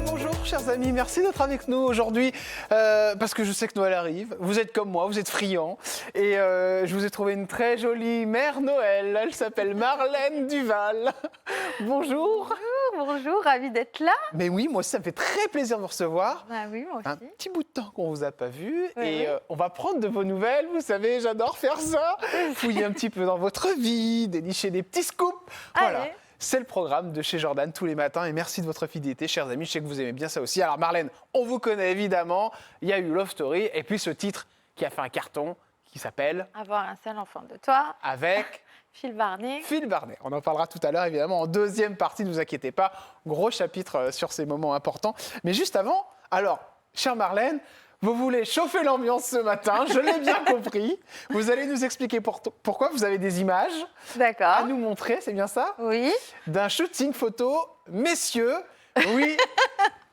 Bonjour chers amis, merci d'être avec nous aujourd'hui parce que je sais que Noël arrive. Vous êtes comme moi, vous êtes friands et je vous ai trouvé une très jolie mère Noël. Elle s'appelle Marlène Duval. Bonjour. Bonjour, ravie d'être là. Mais oui, moi aussi, ça me fait très plaisir de vous recevoir. Bah oui, moi aussi. Un petit bout de temps qu'on vous a pas vu Oui, et oui. on va prendre de vos nouvelles. Vous savez, j'adore faire ça. Fouiller un petit peu dans votre vie, dénicher des petits scoops. Voilà. Allez. C'est le programme de chez Jordan tous les matins et merci de votre fidélité, chers amis. Je sais que vous aimez bien ça aussi. Alors Marlène, on vous connaît évidemment. Il y a eu Love Story et puis ce titre qui a fait un carton qui s'appelle Avoir un seul enfant de toi, Avec Phil Barnet. Phil Barnet. On en parlera tout à l'heure évidemment en deuxième partie, ne vous inquiétez pas. Gros chapitre sur ces moments importants. Mais juste avant, alors, chère Marlène, vous voulez chauffer l'ambiance ce matin, je l'ai bien compris. Vous allez nous expliquer pourquoi vous avez des images à D'accord. nous montrer, c'est bien ça? Oui. D'un shooting photo. Messieurs, oui,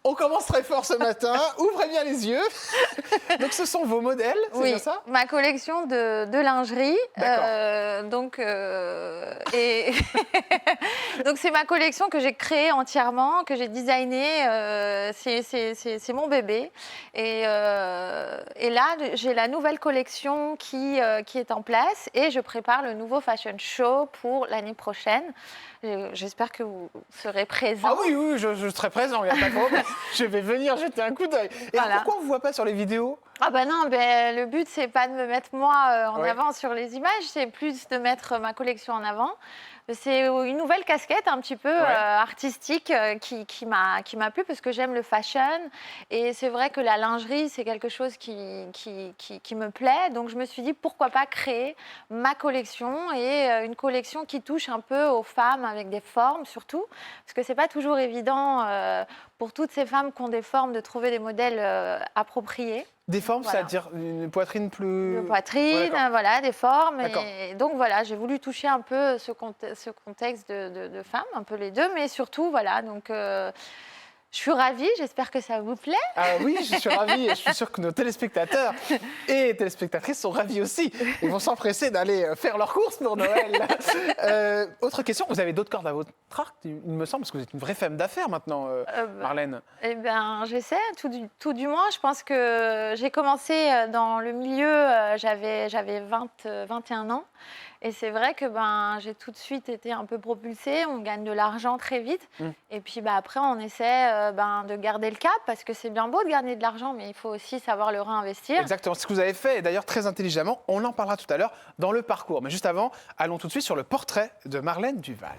on commence très fort ce matin. Ouvrez bien les yeux. Donc, ce sont vos modèles, c'est Oui, bien ça? ma collection de lingerie. D'accord. Et donc c'est ma collection que j'ai créée entièrement, que j'ai designée. C'est mon bébé. Et là, j'ai la nouvelle collection qui est en place et je prépare le nouveau fashion show pour l'année prochaine. J'espère que vous serez présents. Ah oui, oui, je serai présent, il n'y a pas de problème. Je vais venir jeter un coup d'œil. Et Voilà. pourquoi on ne vous voit pas sur les vidéos? Ah bah non, le but c'est pas de me mettre moi en Ouais. avant sur les images, c'est plus de mettre ma collection en avant. C'est une nouvelle casquette un petit peu artistique qui m'a plu parce que j'aime le fashion et c'est vrai que la lingerie c'est quelque chose qui me plaît. Donc je me suis dit pourquoi pas créer ma collection et une collection qui touche un peu aux femmes avec des formes surtout parce que c'est pas toujours évident pour toutes ces femmes qui ont des formes de trouver des modèles appropriés. Des formes, Voilà. c'est-à-dire une poitrine plus... De poitrine, Ouais, d'accord. voilà, des formes. D'accord. Et donc voilà, j'ai voulu toucher un peu ce contexte de femmes, un peu les deux, mais surtout, voilà, donc je suis ravie, j'espère que ça vous plaît. Ah oui, je suis ravi et je suis sûr que nos téléspectateurs et téléspectatrices sont ravis aussi. Ils vont s'empresser d'aller faire leurs courses pour Noël. Autre question, vous avez d'autres cordes à votre arc, il me semble, parce que vous êtes une vraie femme d'affaires maintenant, Marlène. Eh bien, j'essaie, tout du moins. Je pense que j'ai commencé dans le milieu, j'avais 21 ans. Et c'est vrai que j'ai tout de suite été un peu propulsée. On gagne de l'argent très vite. Et puis après, on essaie de garder le cap parce que c'est bien beau de gagner de l'argent, mais il faut aussi savoir le réinvestir. Exactement, ce que vous avez fait, et d'ailleurs très intelligemment, on en parlera tout à l'heure dans le parcours. Mais juste avant, allons tout de suite sur le portrait de Marlène Duval.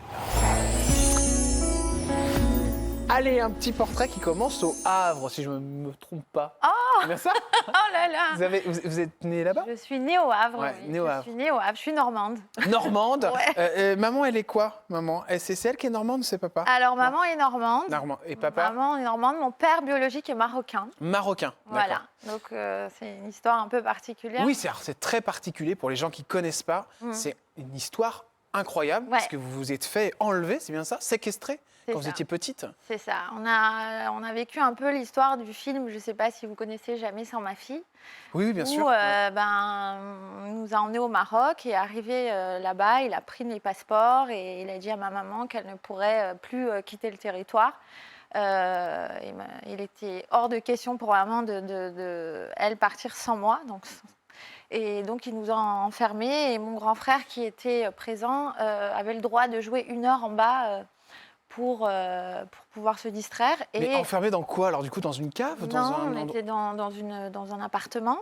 Allez, un petit portrait qui commence au Havre, si je ne me trompe pas. Oh, C'est bien ça? oh là là Vous êtes née là-bas? Je suis née au Havre. Ouais, oui. née au Havre. Je suis née au Havre. Je suis normande. Normande. Ouais. Maman, elle est quoi, maman? C'est elle qui est normande ou c'est papa? Alors, maman est normande. Normand. Et papa? Maman est normande. Mon père biologique est marocain. Marocain. Voilà. Donc, c'est une histoire un peu particulière. Oui, c'est très particulier pour les gens qui ne connaissent pas. C'est une histoire incroyable parce que vous vous êtes fait enlever, c'est bien ça? Séquestrer quand vous étiez petite? C'est ça. On a vécu un peu l'histoire du film, je ne sais pas si vous connaissez Jamais sans ma fille. Oui, bien sûr. Où on nous a emmenés au Maroc et arrivé là-bas, il a pris mes passeports et il a dit à ma maman qu'elle ne pourrait plus quitter le territoire. Il était hors de question pour maman de elle partir sans moi. Et donc, ils nous ont enfermés et mon grand frère qui était présent avait le droit de jouer 1 heure en bas pour pouvoir se distraire. Mais enfermé dans quoi alors du coup, dans une cave? On était dans un appartement,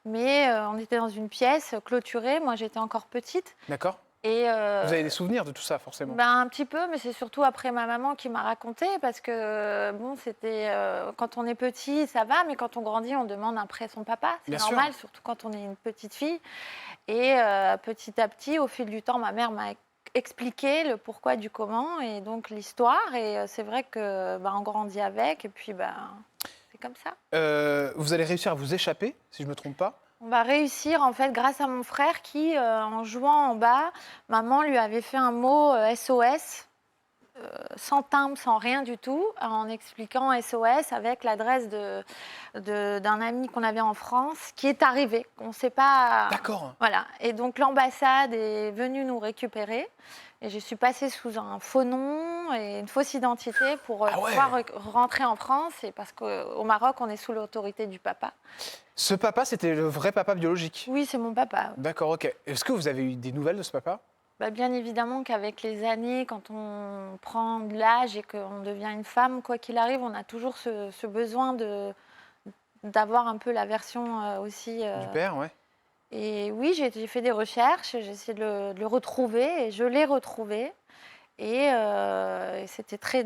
mais on était dans une pièce clôturée. Moi, j'étais encore petite. D'accord. Et Vous avez des souvenirs de tout ça, forcément? Un petit peu, mais c'est surtout après ma maman qui m'a raconté, parce que bon, c'était quand on est petit, ça va, mais quand on grandit, on demande après son papa. C'est normal, surtout quand on est une petite fille. Et petit à petit, au fil du temps, ma mère m'a expliqué le pourquoi du comment et donc l'histoire. Et c'est vrai que on grandit avec, et puis c'est comme ça. Vous allez réussir à vous échapper, si je ne me trompe pas? On va réussir, en fait, grâce à mon frère qui, en jouant en bas, maman lui avait fait un mot SOS, sans timbre, sans rien du tout, en expliquant SOS avec l'adresse d'un ami qu'on avait en France qui est arrivé. On ne sait pas... D'accord. Voilà. Et donc, l'ambassade est venue nous récupérer. Et je suis passée sous un faux nom et une fausse identité pour Ah ouais. pouvoir rentrer en France. Et parce qu'au Maroc, on est sous l'autorité du papa. Ce papa, c'était le vrai papa biologique? Oui, c'est mon papa. D'accord, ok. Est-ce que vous avez eu des nouvelles de ce papa? Bah, bien évidemment qu'avec les années, quand on prend de l'âge et qu'on devient une femme, quoi qu'il arrive, on a toujours ce besoin d'avoir un peu la version aussi. Du père, ouais. Et oui, j'ai fait des recherches, j'ai essayé de le retrouver et je l'ai retrouvé. Et c'était très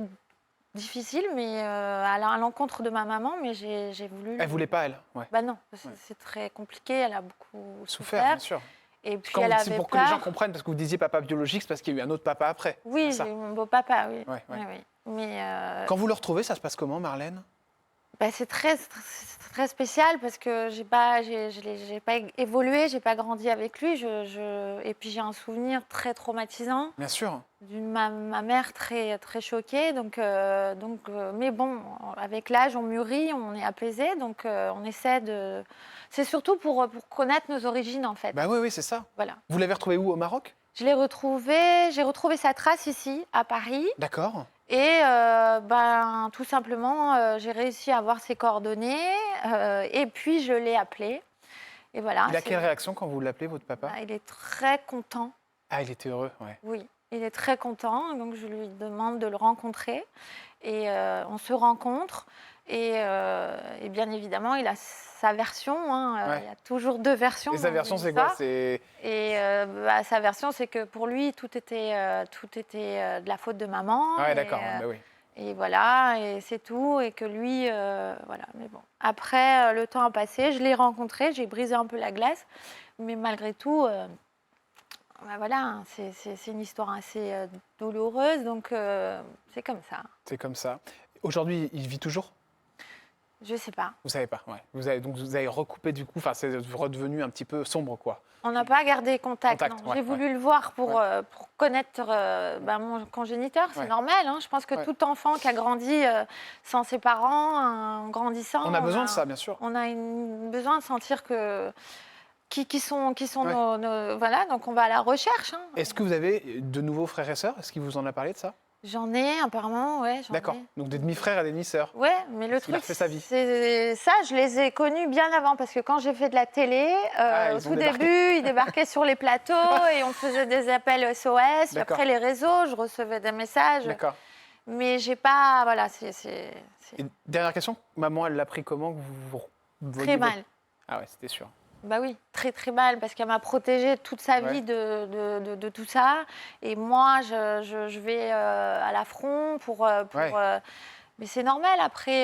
difficile, mais à l'encontre de ma maman, mais j'ai voulu. Elle voulait pas, elle? Ouais. Bah non, c'est très compliqué, elle a beaucoup Souffert, souffert. bien sûr. Et puis Quand elle c'est avait pour que peur. les gens comprennent, parce que vous disiez papa biologique, c'est parce qu'il y a eu un autre papa après. Oui, c'est ça. j'ai eu mon beau-papa, oui. Ouais, ouais. Oui, oui. Mais Quand vous le retrouvez, ça se passe comment, Marlène? bah, c'est très spécial parce que j'ai pas évolué, j'ai pas grandi avec lui. Et puis j'ai un souvenir très traumatisant Bien sûr. ma mère très choquée. Mais bon, avec l'âge, on mûrit, on est apaisé. Donc on essaie de. C'est surtout pour connaître nos origines en fait. Bah oui, oui, c'est ça. Voilà. Vous l'avez retrouvé où, au Maroc? J'ai retrouvé sa trace ici, à Paris. D'accord. Et tout simplement, j'ai réussi à avoir ses coordonnées et puis je l'ai appelé. Et voilà. Il a quelle réaction quand vous l'appelez, votre papa? Il est très content. Ah, il était heureux, ouais. Oui, il est très content. Donc je lui demande de le rencontrer. Et on se rencontre. Et bien évidemment, il a sa version. Ouais. Il y a toujours deux versions. Et sa version, c'est quoi? Et sa version, c'est que pour lui, tout était de la faute de maman. Ah ouais, Et, d'accord. Bah oui. et voilà, et c'est tout. Et que lui, voilà. Mais bon, après, le temps a passé, je l'ai rencontré, j'ai brisé un peu la glace. Mais malgré tout, voilà, c'est une histoire assez douloureuse. Donc, c'est comme ça. C'est comme ça. Aujourd'hui, il vit toujours? Je sais pas. Vous savez pas, ouais. Vous avez recoupé du coup, enfin, c'est redevenu un petit peu sombre, quoi. On n'a pas gardé contact. Non. Ouais, J'ai voulu le voir pour connaître mon congéniteur, c'est normal. Je pense que tout enfant qui a grandi sans ses parents, en grandissant, on a besoin de ça, bien sûr. On a besoin de sentir qui sont Ouais. nos. Voilà, donc on va à la recherche. Est-ce que vous avez de nouveaux frères et sœurs? Est-ce qu'il vous en a parlé de ça? J'en ai, apparemment, ouais. D'accord. Donc des demi-frères et des demi-sœurs. Ouais, mais le Il a truc, refait sa vie. c'est ça, je les ai connus bien avant parce que quand j'ai fait de la télé, au tout début, ils débarquaient sur les plateaux et on faisait des appels SOS. Puis après les réseaux, je recevais des messages. D'accord. Mais j'ai pas, voilà, Et dernière question, maman, elle l'a pris comment que vous très mal. Ah ouais, c'était sûr. Bah oui, très très mal parce qu'elle m'a protégée toute sa vie de tout ça. Et moi, je vais à l'affront pour. Mais c'est normal après.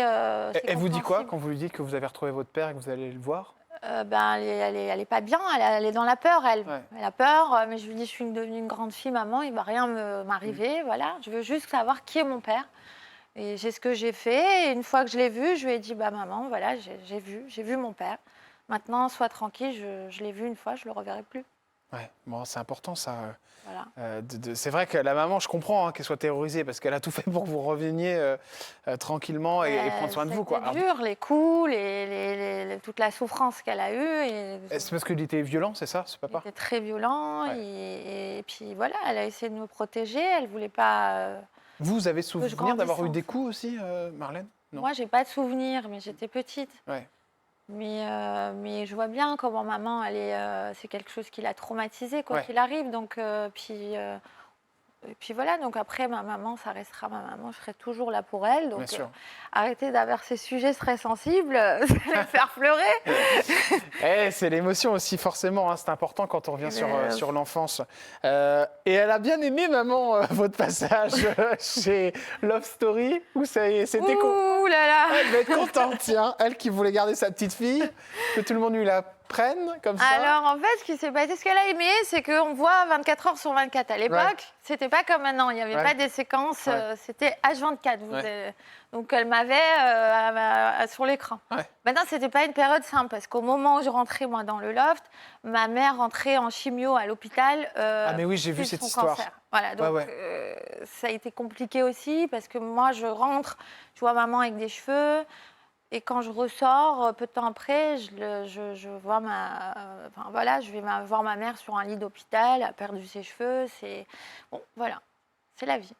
Elle vous dit quoi quand vous lui dites que vous avez retrouvé votre père et que vous allez le voir? Elle est pas bien, elle est dans la peur, elle. Elle a peur, mais je lui dis, je suis devenue une grande fille, maman, il va rien m'arriver, voilà. Je veux juste savoir qui est mon père. Et c'est ce que j'ai fait. Et une fois que je l'ai vu, je lui ai dit, maman, voilà, j'ai vu mon père. Maintenant, sois tranquille, je l'ai vu une fois, je le reverrai plus. Ouais, bon, c'est important ça. Voilà. C'est vrai que la maman, je comprends qu'elle soit terrorisée parce qu'elle a tout fait pour que vous reveniez tranquillement et prendre soin de vous. C'était dur, les coups, toute la souffrance qu'elle a eue. C'est parce qu'il était violent, c'est ça, ce papa? Il était très violent et puis voilà, elle a essayé de me protéger, elle voulait pas. Vous avez souvenir d'avoir eu des coups aussi, Marlène? Non. Moi, j'ai pas de souvenir, mais j'étais petite. Ouais. Mais je vois bien comment maman, c'est quelque chose qui l'a traumatisée, quoi qu'il arrive. Donc, et puis voilà, donc après, ma maman, ça restera ma maman, je serai toujours là pour elle. Donc, arrêtez d'avoir ces sujets très sensibles, ça va me faire pleurer. C'est l'émotion aussi, forcément, c'est important quand on revient sur l'enfance. Et elle a bien aimé, maman, votre passage chez Love Story, où c'était Ouh là là. Elle va être contente, tiens, elle qui voulait garder sa petite fille, que tout le monde lui la prenne comme ça. Alors en fait, ce qui s'est passé, ce qu'elle a aimé, c'est qu'on voit 24 heures sur 24. À l'époque, c'était pas comme maintenant, il n'y avait pas des séquences, c'était H24. Donc elle m'avait sur l'écran. Maintenant, c'était pas une période simple, parce qu'au moment où je rentrais, moi, dans le loft, ma mère rentrait en chimio à l'hôpital. Mais oui, j'ai vu cette histoire. Cancer. Voilà, donc ça a été compliqué aussi, parce que moi, je rentre, je vois maman avec des cheveux. Et quand je ressors, peu de temps après, je vois je vais voir ma mère sur un lit d'hôpital, elle a perdu ses cheveux. Bon, voilà, c'est la vie.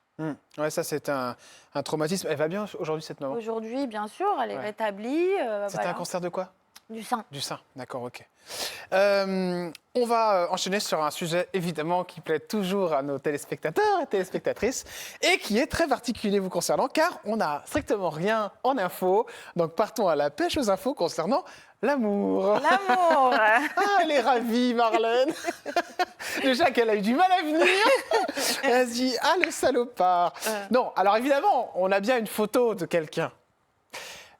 Ouais, ça, c'est un traumatisme. Elle va bien aujourd'hui, cette maman? Aujourd'hui, bien sûr, elle est rétablie. C'était un cancer de quoi? Du sein. Du sein, d'accord, ok. On va enchaîner sur un sujet évidemment qui plaît toujours à nos téléspectateurs et téléspectatrices et qui est très particulier vous concernant car on n'a strictement rien en info. Donc partons à la pêche aux infos concernant l'amour. L'amour. Ah, elle est ravie, Marlène. Déjà qu'elle a eu du mal à venir. Elle se dit, ah le salopard. Non, alors évidemment, on a bien une photo de quelqu'un.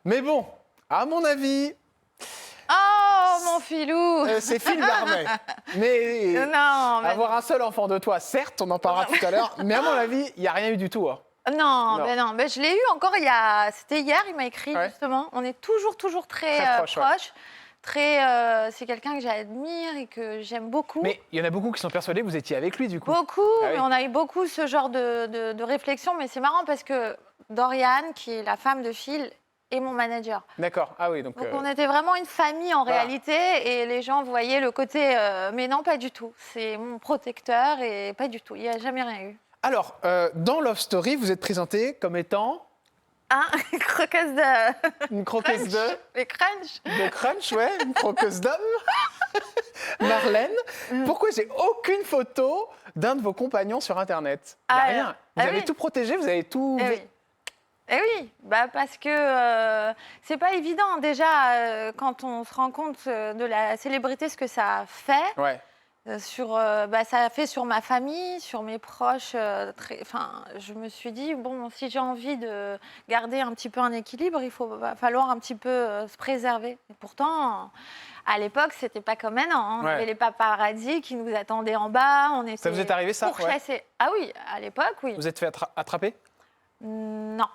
Mais bon, à mon avis... Oh, mon filou. C'est Phil Barnet. Mais Non, mais... avoir un seul enfant de toi, certes, on en parlera tout à l'heure, mais à mon avis, il n'y a rien eu du tout. Hein. Non. Mais je l'ai eu encore c'était hier, il m'a écrit justement. On est toujours très proches. C'est quelqu'un que j'admire et que j'aime beaucoup. Mais il y en a beaucoup qui sont persuadés que vous étiez avec lui, du coup. Beaucoup, mais on a eu beaucoup ce genre de réflexion. Mais c'est marrant parce que Doriane, qui est la femme de Phil, est mon manager. D'accord, ah oui. Donc on était vraiment une famille en réalité et les gens voyaient le côté... mais non, pas du tout. C'est mon protecteur et pas du tout. Il n'y a jamais rien eu. Alors, dans Love Story, vous êtes présenté comme étant... Une croqueuse de... Une croqueuse de... Les crunch. De crunch, ouais, une croqueuse d'homme. Marlène, pourquoi j'ai aucune photo d'un de vos compagnons sur Internet? Il n'y a rien. Vous avez tout protégé, vous avez tout... Eh oui, parce que c'est pas évident. Déjà, quand on se rend compte de la célébrité, ce que ça a fait... ça a fait sur ma famille, sur mes proches. Je me suis dit, bon, si j'ai envie de garder un petit peu un équilibre, va falloir un petit peu se préserver. Et pourtant, à l'époque, c'était pas comme maintenant. Hein. On avait les paparazzis qui nous attendaient en bas. Ça vous est arrivé, ça? Ah oui, à l'époque, oui. Vous êtes fait attraper? Non.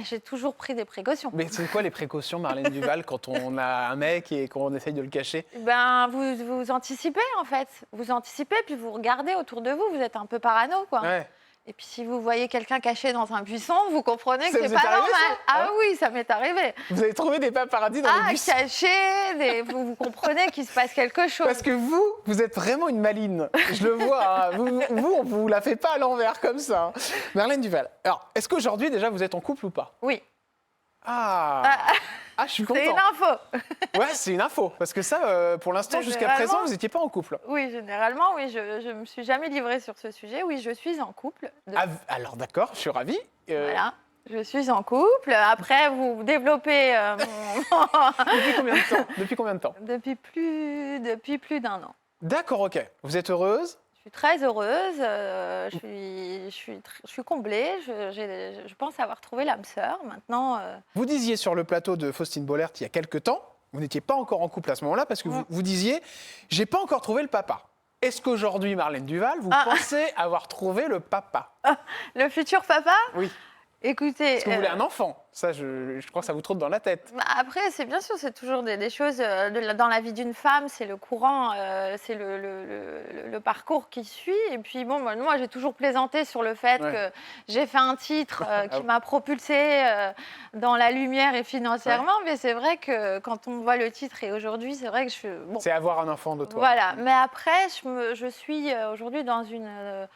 J'ai toujours pris des précautions. Mais c'est quoi les précautions, Marlène Duval, quand on a un mec et qu'on essaye de le cacher? Vous anticipez, en fait. Vous anticipez, puis vous regardez autour de vous. Vous êtes un peu parano, quoi. Ouais. Et puis, si vous voyez quelqu'un caché dans un buisson, vous comprenez que c'est pas normal. Ah oui, ça m'est arrivé. Vous avez trouvé des paparazzis dans les buissons? Cachés, vous comprenez qu'il se passe quelque chose. Parce que vous êtes vraiment une maline. Je le vois. Hein. On vous la fait pas à l'envers comme ça. Hein. Marlène Duval. Alors, est-ce qu'aujourd'hui, déjà, vous êtes en couple ou pas? Oui. Je suis content. C'est une info. Ouais, c'est une info. Parce que ça, pour l'instant, jusqu'à présent, vous n'étiez pas en couple. Oui, généralement, oui. Je ne me suis jamais livrée sur ce sujet. Oui, je suis en couple. Alors, d'accord, je suis ravie. Voilà. Je suis en couple. Après, vous développez Depuis combien de temps? Depuis plus d'1 an. D'accord, ok. Vous êtes heureuse? Je suis très heureuse, je suis comblée, je pense avoir trouvé l'âme sœur maintenant. Vous disiez sur le plateau de Faustine Bollert il y a quelques temps, vous n'étiez pas encore en couple à ce moment-là, parce que vous disiez « j'ai pas encore trouvé le papa ». Est-ce qu'aujourd'hui, Marlène Duval, vous pensez avoir trouvé le papa? Le futur papa? Oui. Écoutez... Est-ce que vous voulez un enfant? Ça, je crois que ça vous trotte dans la tête. Après, c'est bien sûr, c'est toujours des choses dans la vie d'une femme, c'est le courant, c'est le parcours qui suit. Et puis, bon, moi, j'ai toujours plaisanté sur le fait que j'ai fait un titre qui m'a propulsée dans la lumière et financièrement. Mais c'est vrai que quand on voit le titre et aujourd'hui, c'est vrai que je suis... Bon, c'est avoir un enfant de toi. Voilà. Mais après, je suis aujourd'hui dans une...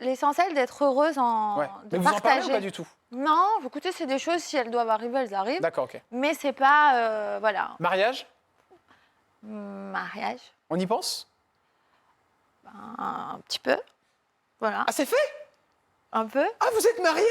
L'essentiel d'être heureuse de mais vous partager. en parlez ou pas du tout? Non, écoutez, c'est des choses, si elles doivent arriver, elles arrivent. D'accord, ok. Mais c'est pas... voilà. Mariage? Mariage. On y pense? Un petit peu. Voilà. Ah, c'est fait? Un peu. Ah, vous êtes mariés?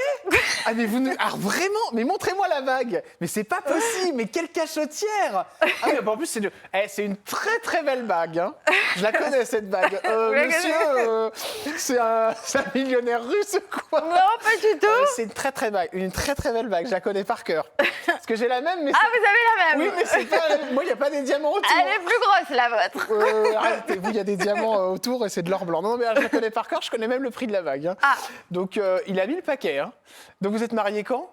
Ah, mais alors vraiment, mais montrez-moi la bague. Mais c'est pas possible, mais quelle cachetière. Ah oui, en plus, c'est une très très belle bague. Hein. Je la connais, cette bague. Monsieur, c'est un millionnaire russe ou quoi? Non, pas du tout. C'est une très très belle bague. Je la connais par cœur. Parce que j'ai la même, mais vous avez la même? Oui, mais c'est pas... Moi, il n'y a pas des diamants autour. Elle est plus grosse, la vôtre. Arrêtez, vous, il y a des diamants autour et c'est de l'or blanc. Non, mais je la connais par cœur, je connais même le prix de la bague. Hein. Donc, il a mis le paquet. Hein. Donc, vous êtes mariés quand?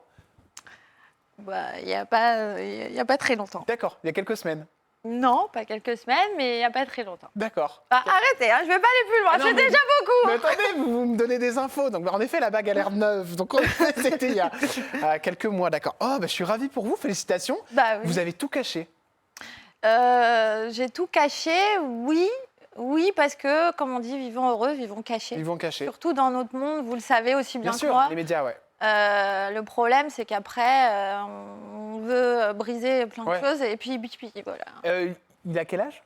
Il n'y a pas très longtemps. D'accord, il y a quelques semaines. Non, pas quelques semaines, mais il n'y a pas très longtemps. D'accord. Arrêtez, hein, je ne vais pas aller plus loin, Ah non, c'est mais- déjà beaucoup. Mais attendez, vous me donnez des infos. Donc, en effet, la bague a l'air neuve. Donc, c'était il y a quelques mois, d'accord. Oh, je suis ravi pour vous, félicitations. Bah, oui. Vous avez tout caché. J'ai tout caché, oui. Oui, parce que, comme on dit, vivons heureux, vivons cachés. Ils vont cacher. Surtout dans notre monde, vous le savez aussi bien Bien que sûr, moi. les médias, ouais. Le problème, c'est qu'après, on veut briser plein de Ouais. choses et puis, voilà. Il a quel âge?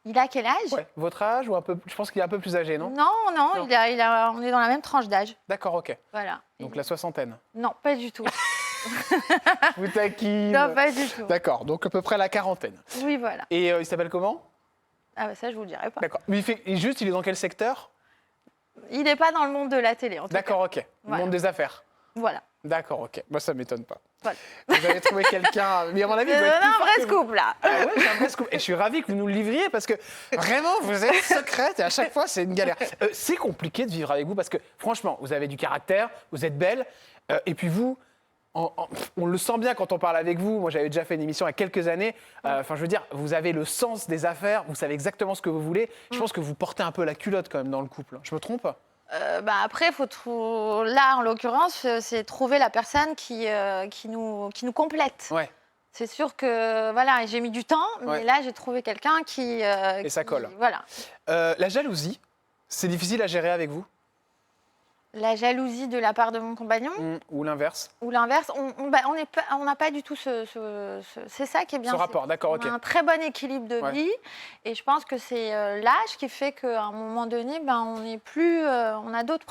Il a quel âge? Ouais. Votre âge ou un peu? Je pense qu'il est un peu plus âgé, non? Non, Non. on est dans la même tranche d'âge. D'accord, ok. Voilà. Donc la soixantaine. Non, pas du tout. Vous taquine. Non, pas du tout. D'accord, donc à peu près la quarantaine. Oui, voilà. Et il s'appelle comment? Ah, bah, ça, je vous le dirai pas. D'accord. Mais il est dans quel secteur? Il n'est pas dans le monde de la télé, en tout cas. D'accord, ok. Le Voilà. monde des affaires. Voilà. D'accord, ok. Moi, ça m'étonne pas. Voilà. Vous avez trouvé quelqu'un. Mais à mon avis, il doit être plus un fort vrai que vous. scoop, là. Ah ouais, c'est un vrai scoop. Et je suis ravi que vous nous le livriez parce que vraiment, vous êtes secrète et à chaque fois, c'est une galère. C'est compliqué de vivre avec vous parce que franchement, vous avez du caractère, vous êtes belle. Et puis vous, on le sent bien quand on parle avec vous. Moi, j'avais déjà fait une émission il y a quelques années. Enfin, je veux dire, vous avez le sens des affaires, vous savez exactement ce que vous voulez. Je pense que vous portez un peu la culotte quand même dans le couple. Je me trompe? Après, là, en l'occurrence, c'est trouver la personne qui nous complète. Ouais. C'est sûr que voilà, j'ai mis du temps, mais Ouais. là, j'ai trouvé quelqu'un qui. Et ça colle. Voilà. La jalousie, c'est difficile à gérer avec vous? La jalousie de la part de mon compagnon Ou l'inverse? ou l'inverse, on n'a pas du tout c'est ça qui est bien. Ce rapport, d'accord, On ok. a un très bon équilibre de Ouais. vie et je pense que c'est l'âge qui fait qu'à un moment donné, on n'est plus, on a d'autres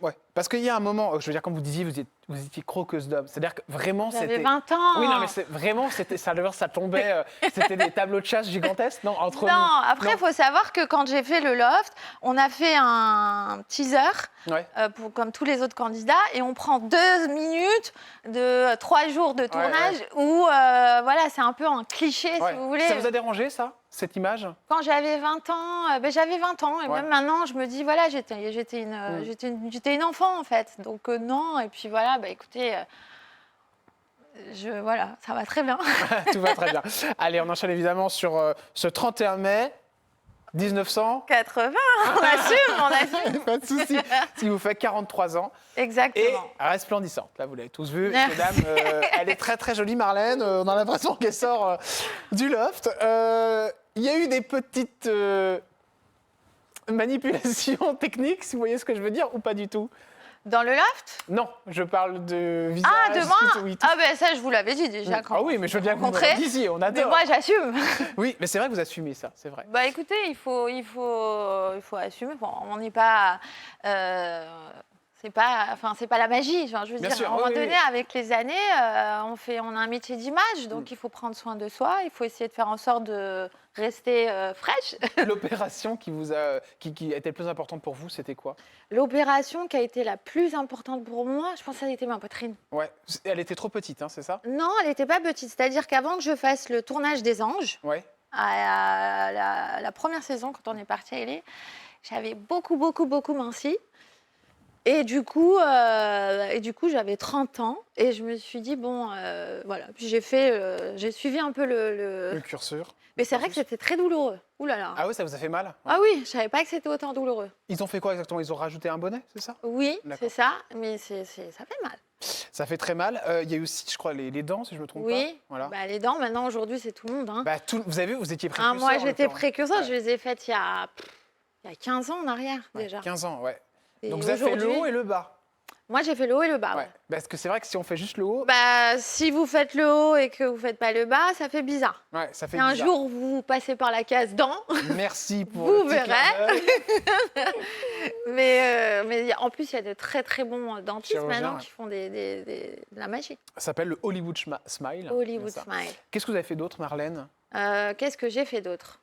Ouais. Parce qu'il y a un moment, je veux dire, quand vous disiez vous étiez croqueuse d'homme, c'est-à-dire que vraiment J'avais c'était. 20 ans. Oui, non, mais vraiment, ça tombait, c'était des tableaux de chasse gigantesques, non, entre Non, nous. après, il faut savoir que quand j'ai fait le loft, on a fait un teaser, Ouais. comme tous les autres candidats, et on prend 2 minutes de 3 jours de tournage où, voilà, c'est un peu un cliché, Ouais. si vous voulez. Ça vous a dérangé, ça, cette image? Quand j'avais 20 ans, j'avais 20 ans, et Ouais. même maintenant, je me dis, voilà, j'étais une enfant, en fait. Donc, non, et puis voilà, écoutez, voilà, ça va très bien. Tout va très bien. Allez, on enchaîne évidemment sur ce 31 mai 1900. 80, on assume. Pas de souci. Si vous faites 43 ans. Et Exactement. resplendissante. Là, vous l'avez tous vu. Merci. Mesdames, elle est très très jolie, Marlène. On a l'impression qu'elle sort du loft. Il y a eu des petites manipulations techniques, si vous voyez ce que je veux dire, ou pas du tout? Dans le loft? Non, je parle de visage. Ah, de moi? oui, Ah, ça, je vous l'avais dit déjà. Ah oui, mais je veux bien que vous me rencontrez. le disiez, on Mais adore. moi, j'assume. Oui, mais c'est vrai que vous assumez ça, c'est vrai. Écoutez, il faut assumer. Bon, on n'est pas. C'est pas la magie. Enfin, je veux Bien dire, sûr, à un moment oui, oui, donné, oui. avec les années, on a un métier d'image, donc il faut prendre soin de soi. Il faut essayer de faire en sorte de rester fraîche. L'opération qui était le plus importante pour vous, c'était quoi? L'opération qui a été la plus importante pour moi, je pense que ça a été ma poitrine. Ouais, elle était trop petite, hein, c'est ça? Non, elle n'était pas petite. C'est-à-dire qu'avant que je fasse le tournage des Anges, Ouais. à la première saison, quand on est parti à LA, j'avais beaucoup minci. Et du coup, j'avais 30 ans et je me suis dit, bon, voilà. Puis j'ai suivi un peu Le curseur. Mais c'est vrai que c'était très douloureux. Ouh là là. Ah oui, ça vous a fait mal? Ah oui, je savais pas que c'était autant douloureux. Ils ont fait quoi exactement? Ils ont rajouté un bonnet, c'est ça? Oui, D'accord. c'est ça, mais ça fait mal. Ça fait très mal. Il y a eu aussi, je crois, les dents, si je me trompe pas. Oui, Voilà. les dents, maintenant, aujourd'hui, c'est tout le monde. Hein. Vous avez vu, vous étiez Ah, précurseur. moi, en j'étais l'occurrence. précurseur, Ouais. je les ai faites il y a 15 ans en arrière, Ouais, déjà. 15 ans, ouais. Et Donc vous avez fait le aujourd'hui- haut et le bas. Moi, j'ai fait le haut et le bas. Ouais. Ouais. Parce que c'est vrai que si on fait juste le haut, Si vous faites le haut et que vous faites pas le bas, ça fait bizarre. ouais, ça fait Et un bizarre. jour, vous passez par la case dents, Merci pour Vous le petit verrez. clin d'œil. mais en plus, il y a de très très bons dentistes Chirurgiens, maintenant ouais. qui font de la magie. Ça s'appelle le Hollywood Smile. Hollywood c'est ça. Smile. Qu'est-ce que vous avez fait d'autre, Marlène? Qu'est-ce que j'ai fait d'autre?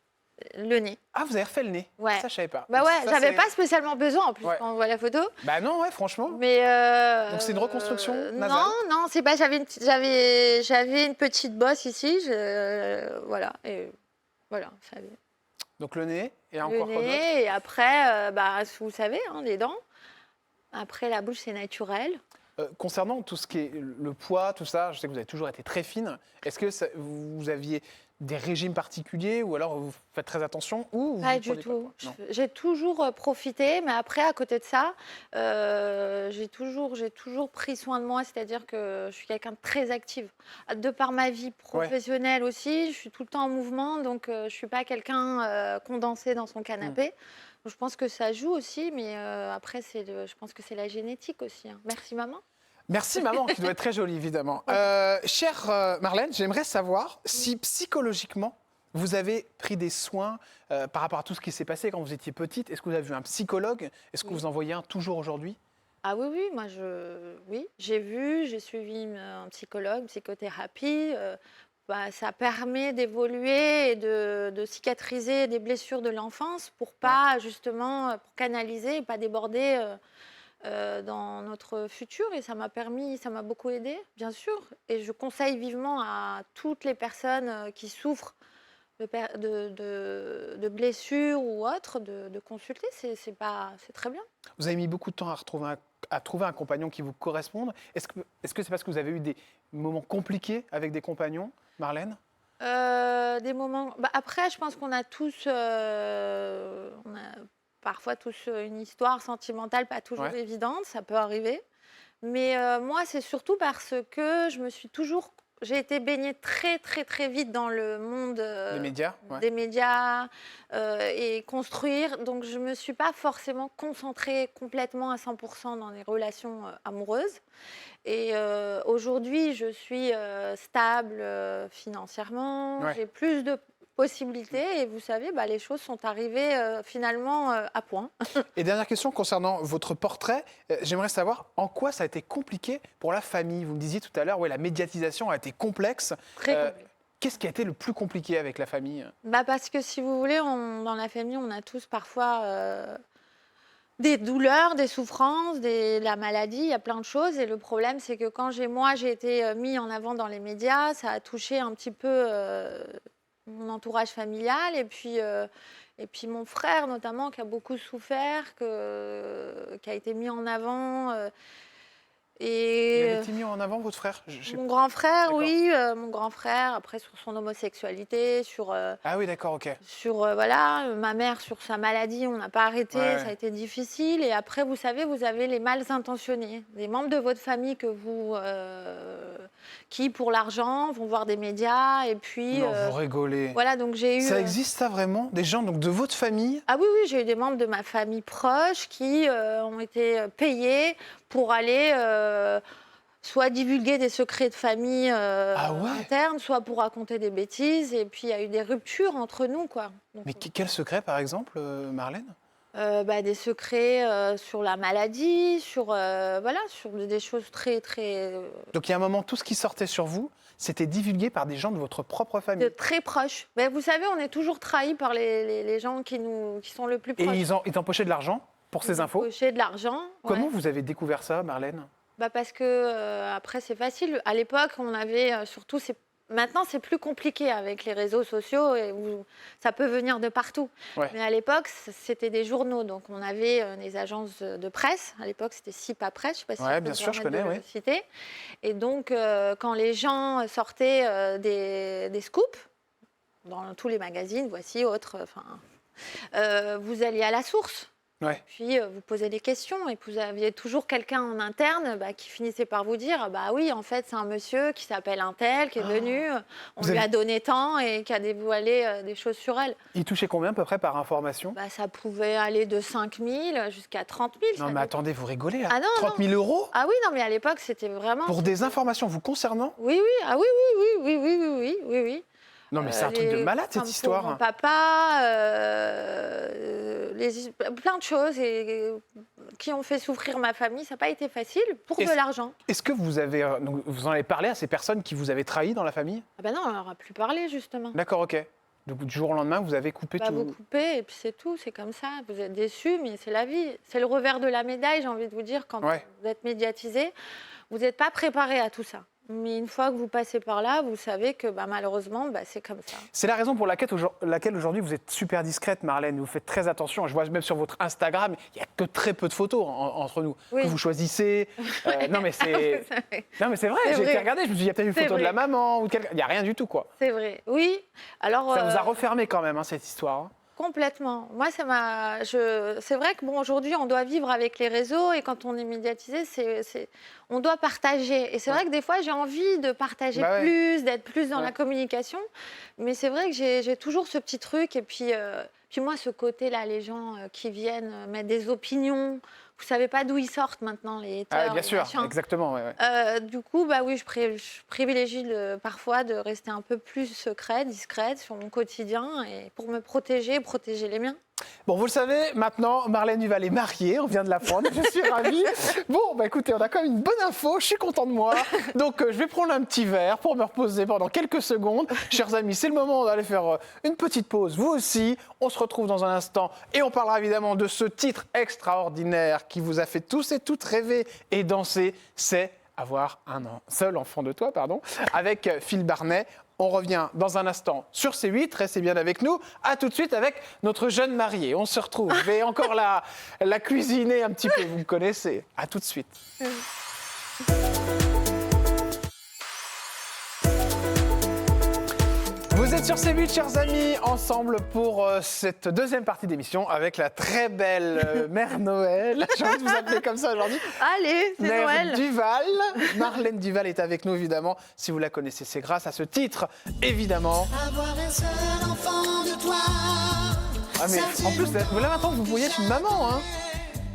Le nez. Ah, vous avez refait le nez? Ouais. Ça, je savais pas. Bah ouais, Ça, j'avais c'est- pas spécialement besoin en plus Ouais. quand on voit la photo. Bah non, ouais, franchement. Mais Donc c'est une reconstruction nasale? non, c'est pas. J'avais une petite bosse ici. Voilà, et voilà. Ça allait. Donc le nez, et Le encore quoi d'autre? nez, et après, vous savez, hein, les dents. Après, la bouche, c'est naturel. Concernant tout ce qui est le poids, tout ça, je sais que vous avez toujours été très fine. Est-ce que vous aviez des régimes particuliers ou alors vous faites très attention ou vous Pas y du prenez tout. pas, non. J'ai toujours profité, mais après, à côté de ça, j'ai toujours pris soin de moi, c'est-à-dire que je suis quelqu'un de très active. De par ma vie professionnelle aussi, je suis tout le temps en mouvement, donc je ne suis pas quelqu'un condensé dans son canapé. Donc, je pense que ça joue aussi, mais après, je pense que c'est la génétique aussi, hein. Merci maman. Merci maman, qui doit être très jolie évidemment. Chère Marlène, j'aimerais savoir si psychologiquement vous avez pris des soins par rapport à tout ce qui s'est passé quand vous étiez petite. Est-ce que vous avez vu un psychologue? Est-ce que Oui. vous en voyez un toujours aujourd'hui? Ah oui, oui, oui, j'ai suivi un psychologue, une psychothérapie. Ça permet d'évoluer et de cicatriser des blessures de l'enfance pour pas justement pour canaliser et pas déborder dans notre futur. Et ça m'a beaucoup aidé, bien sûr. Et je conseille vivement à toutes les personnes qui souffrent de blessures ou autres de consulter. C'est très bien. Vous avez mis beaucoup de temps à trouver un compagnon qui vous corresponde. Est-ce que c'est parce que vous avez eu des moments compliqués avec des compagnons, Marlène? Des moments. Après, je pense qu'on a tous, on a parfois tous une histoire sentimentale pas toujours évidente, ça peut arriver. Mais moi, c'est surtout parce que j'ai été baignée très très très vite dans le monde Les médias? des médias et construire. Donc, je me suis pas forcément concentrée complètement à 100% dans les relations amoureuses. Et aujourd'hui, je suis stable financièrement, j'ai plus de possibilités et vous savez, les choses sont arrivées finalement à point. Et dernière question concernant votre portrait, j'aimerais savoir en quoi ça a été compliqué pour la famille. Vous me disiez tout à l'heure, la médiatisation a été complexe. Très compliqué. Qu'est-ce qui a été le plus compliqué avec la famille? Parce que si vous voulez, dans la famille, on a tous parfois des douleurs, des souffrances, la maladie, il y a plein de choses. Et le problème, c'est que quand j'ai été mis en avant dans les médias, ça a touché un petit peu mon entourage familial. Et puis mon frère, notamment, qui a beaucoup souffert, qui a été mis en avant. Il avait été mis en avant, votre frère? Mon grand frère, D'accord. oui, mon grand frère, après sur son homosexualité, Ah oui, d'accord, ok. ma mère sur sa maladie, on n'a pas arrêté, Ouais. ça a été difficile. Et après, vous savez, vous avez les mal intentionnés, des membres de votre famille qui, pour l'argent, vont voir des médias et puis... Non, vous rigolez. Voilà, donc j'ai eu... Ça existe ça vraiment? Des gens donc, de votre famille? Ah oui, oui, j'ai eu des membres de ma famille proche qui ont été payés pour aller soit divulguer des secrets de famille internes, soit pour raconter des bêtises. Et puis, il y a eu des ruptures entre nous, quoi. Donc, Mais quel secret, par exemple, Marlène? des secrets sur la maladie, sur des choses très, très... Donc il y a un moment, tout ce qui sortait sur vous, c'était divulgué par des gens de votre propre famille. de très proches. Mais vous savez, on est toujours trahis par les gens qui sont le plus Et proches. ils empochaient de l'argent pour ces infos? Empocher de l'argent. Comment vous avez découvert ça, Marlène? Parce que après, c'est facile. À l'époque, on avait surtout... Maintenant, c'est plus compliqué avec les réseaux sociaux et où ça peut venir de partout. Ouais. Mais à l'époque, c'était des journaux. Donc, on avait des agences de presse. À l'époque, c'était SIPA Presse. Je ne sais pas si Ouais, ça peut bien me sûr, je permettre connais, de oui. le citer. Et donc, quand les gens sortaient des scoops dans tous les magazines, voici, autres, vous alliez à la source. Ouais. Puis vous posez des questions et vous aviez toujours quelqu'un en interne qui finissait par vous dire oui, en fait, c'est un monsieur qui s'appelle un tel, qui est venu, on lui a donné tant et qui a dévoilé des choses sur elle. Il touchait combien à peu près par information? Ça pouvait aller de 5 000 jusqu'à 30 000. Non, mais attendez, vous rigolez là? Ah non, 30 000 euros? Ah oui, non, mais à l'époque, c'était vraiment... Pour des informations vous concernant? Oui, oui, ah oui, oui, oui, oui, oui, oui, oui, oui. Non, mais c'est un truc de malade, cette Pour histoire. mon papa, plein de choses qui ont fait souffrir ma famille. Ça n'a pas été facile pour de l'argent. Est-ce que vous en avez parlé à ces personnes qui vous avaient trahi dans la famille? Ah ben non, on leur a plus parlé, justement. D'accord, ok. Donc du jour au lendemain, vous avez coupé tout. Vous coupez et puis c'est tout, c'est comme ça. Vous êtes déçus, mais c'est la vie. C'est le revers de la médaille, j'ai envie de vous dire, quand vous êtes médiatisé. Vous n'êtes pas préparé à tout ça. Mais une fois que vous passez par là, vous savez que malheureusement, c'est comme ça. C'est la raison pour laquelle aujourd'hui vous êtes super discrète, Marlène. Vous faites très attention. Je vois même sur votre Instagram, il n'y a que très peu de photos entre nous Oui. que vous choisissez. Non, mais c'est vrai. J'ai été regarder. Je me suis dit, il y a peut-être une photo de la maman ou il n'y a rien du tout, quoi. C'est vrai. Oui. Alors. Ça vous a refermé quand même, cette histoire. Hein. Complètement. Moi, c'est vrai que aujourd'hui, on doit vivre avec les réseaux et quand on est médiatisé, on doit partager. Et c'est vrai que des fois, j'ai envie de partager plus, d'être plus dans la communication. Mais c'est vrai que j'ai toujours ce petit truc. Et puis moi, ce côté-là, les gens qui viennent mettre des opinions. Vous savez pas d'où ils sortent maintenant, les haters. Bien sûr, exactement. Ouais. Du coup, oui, je privilégie parfois de rester un peu plus discrète sur mon quotidien et pour me protéger les miens. Bon, vous le savez, maintenant, Marlène Duval est mariée, on vient de l'apprendre, je suis ravie. Bon, écoutez, on a quand même une bonne info, je suis content de moi. Donc, je vais prendre un petit verre pour me reposer pendant quelques secondes. Chers amis, c'est le moment d'aller faire une petite pause, vous aussi. On se retrouve dans un instant et on parlera évidemment de ce titre extraordinaire qui vous a fait tous et toutes rêver et danser. C'est Avoir un seul enfant de toi, avec Phil Barnet. On revient dans un instant sur C8. Restez bien avec nous. À tout de suite avec notre jeune mariée. On se retrouve. Je vais encore la cuisiner un petit peu. Vous me connaissez. À tout de suite. Vous êtes sur C8, chers amis, ensemble pour cette deuxième partie d'émission avec la très belle Mère Noël. J'ai envie de vous appeler comme ça aujourd'hui. Allez, c'est Mère Noël. Duval. Marlène Duval est avec nous, évidemment. Si vous la connaissez, c'est grâce à ce titre, évidemment. Avoir un seul enfant de toi. Ah, mais en plus, là maintenant que vous voyez, je suis une maman, hein.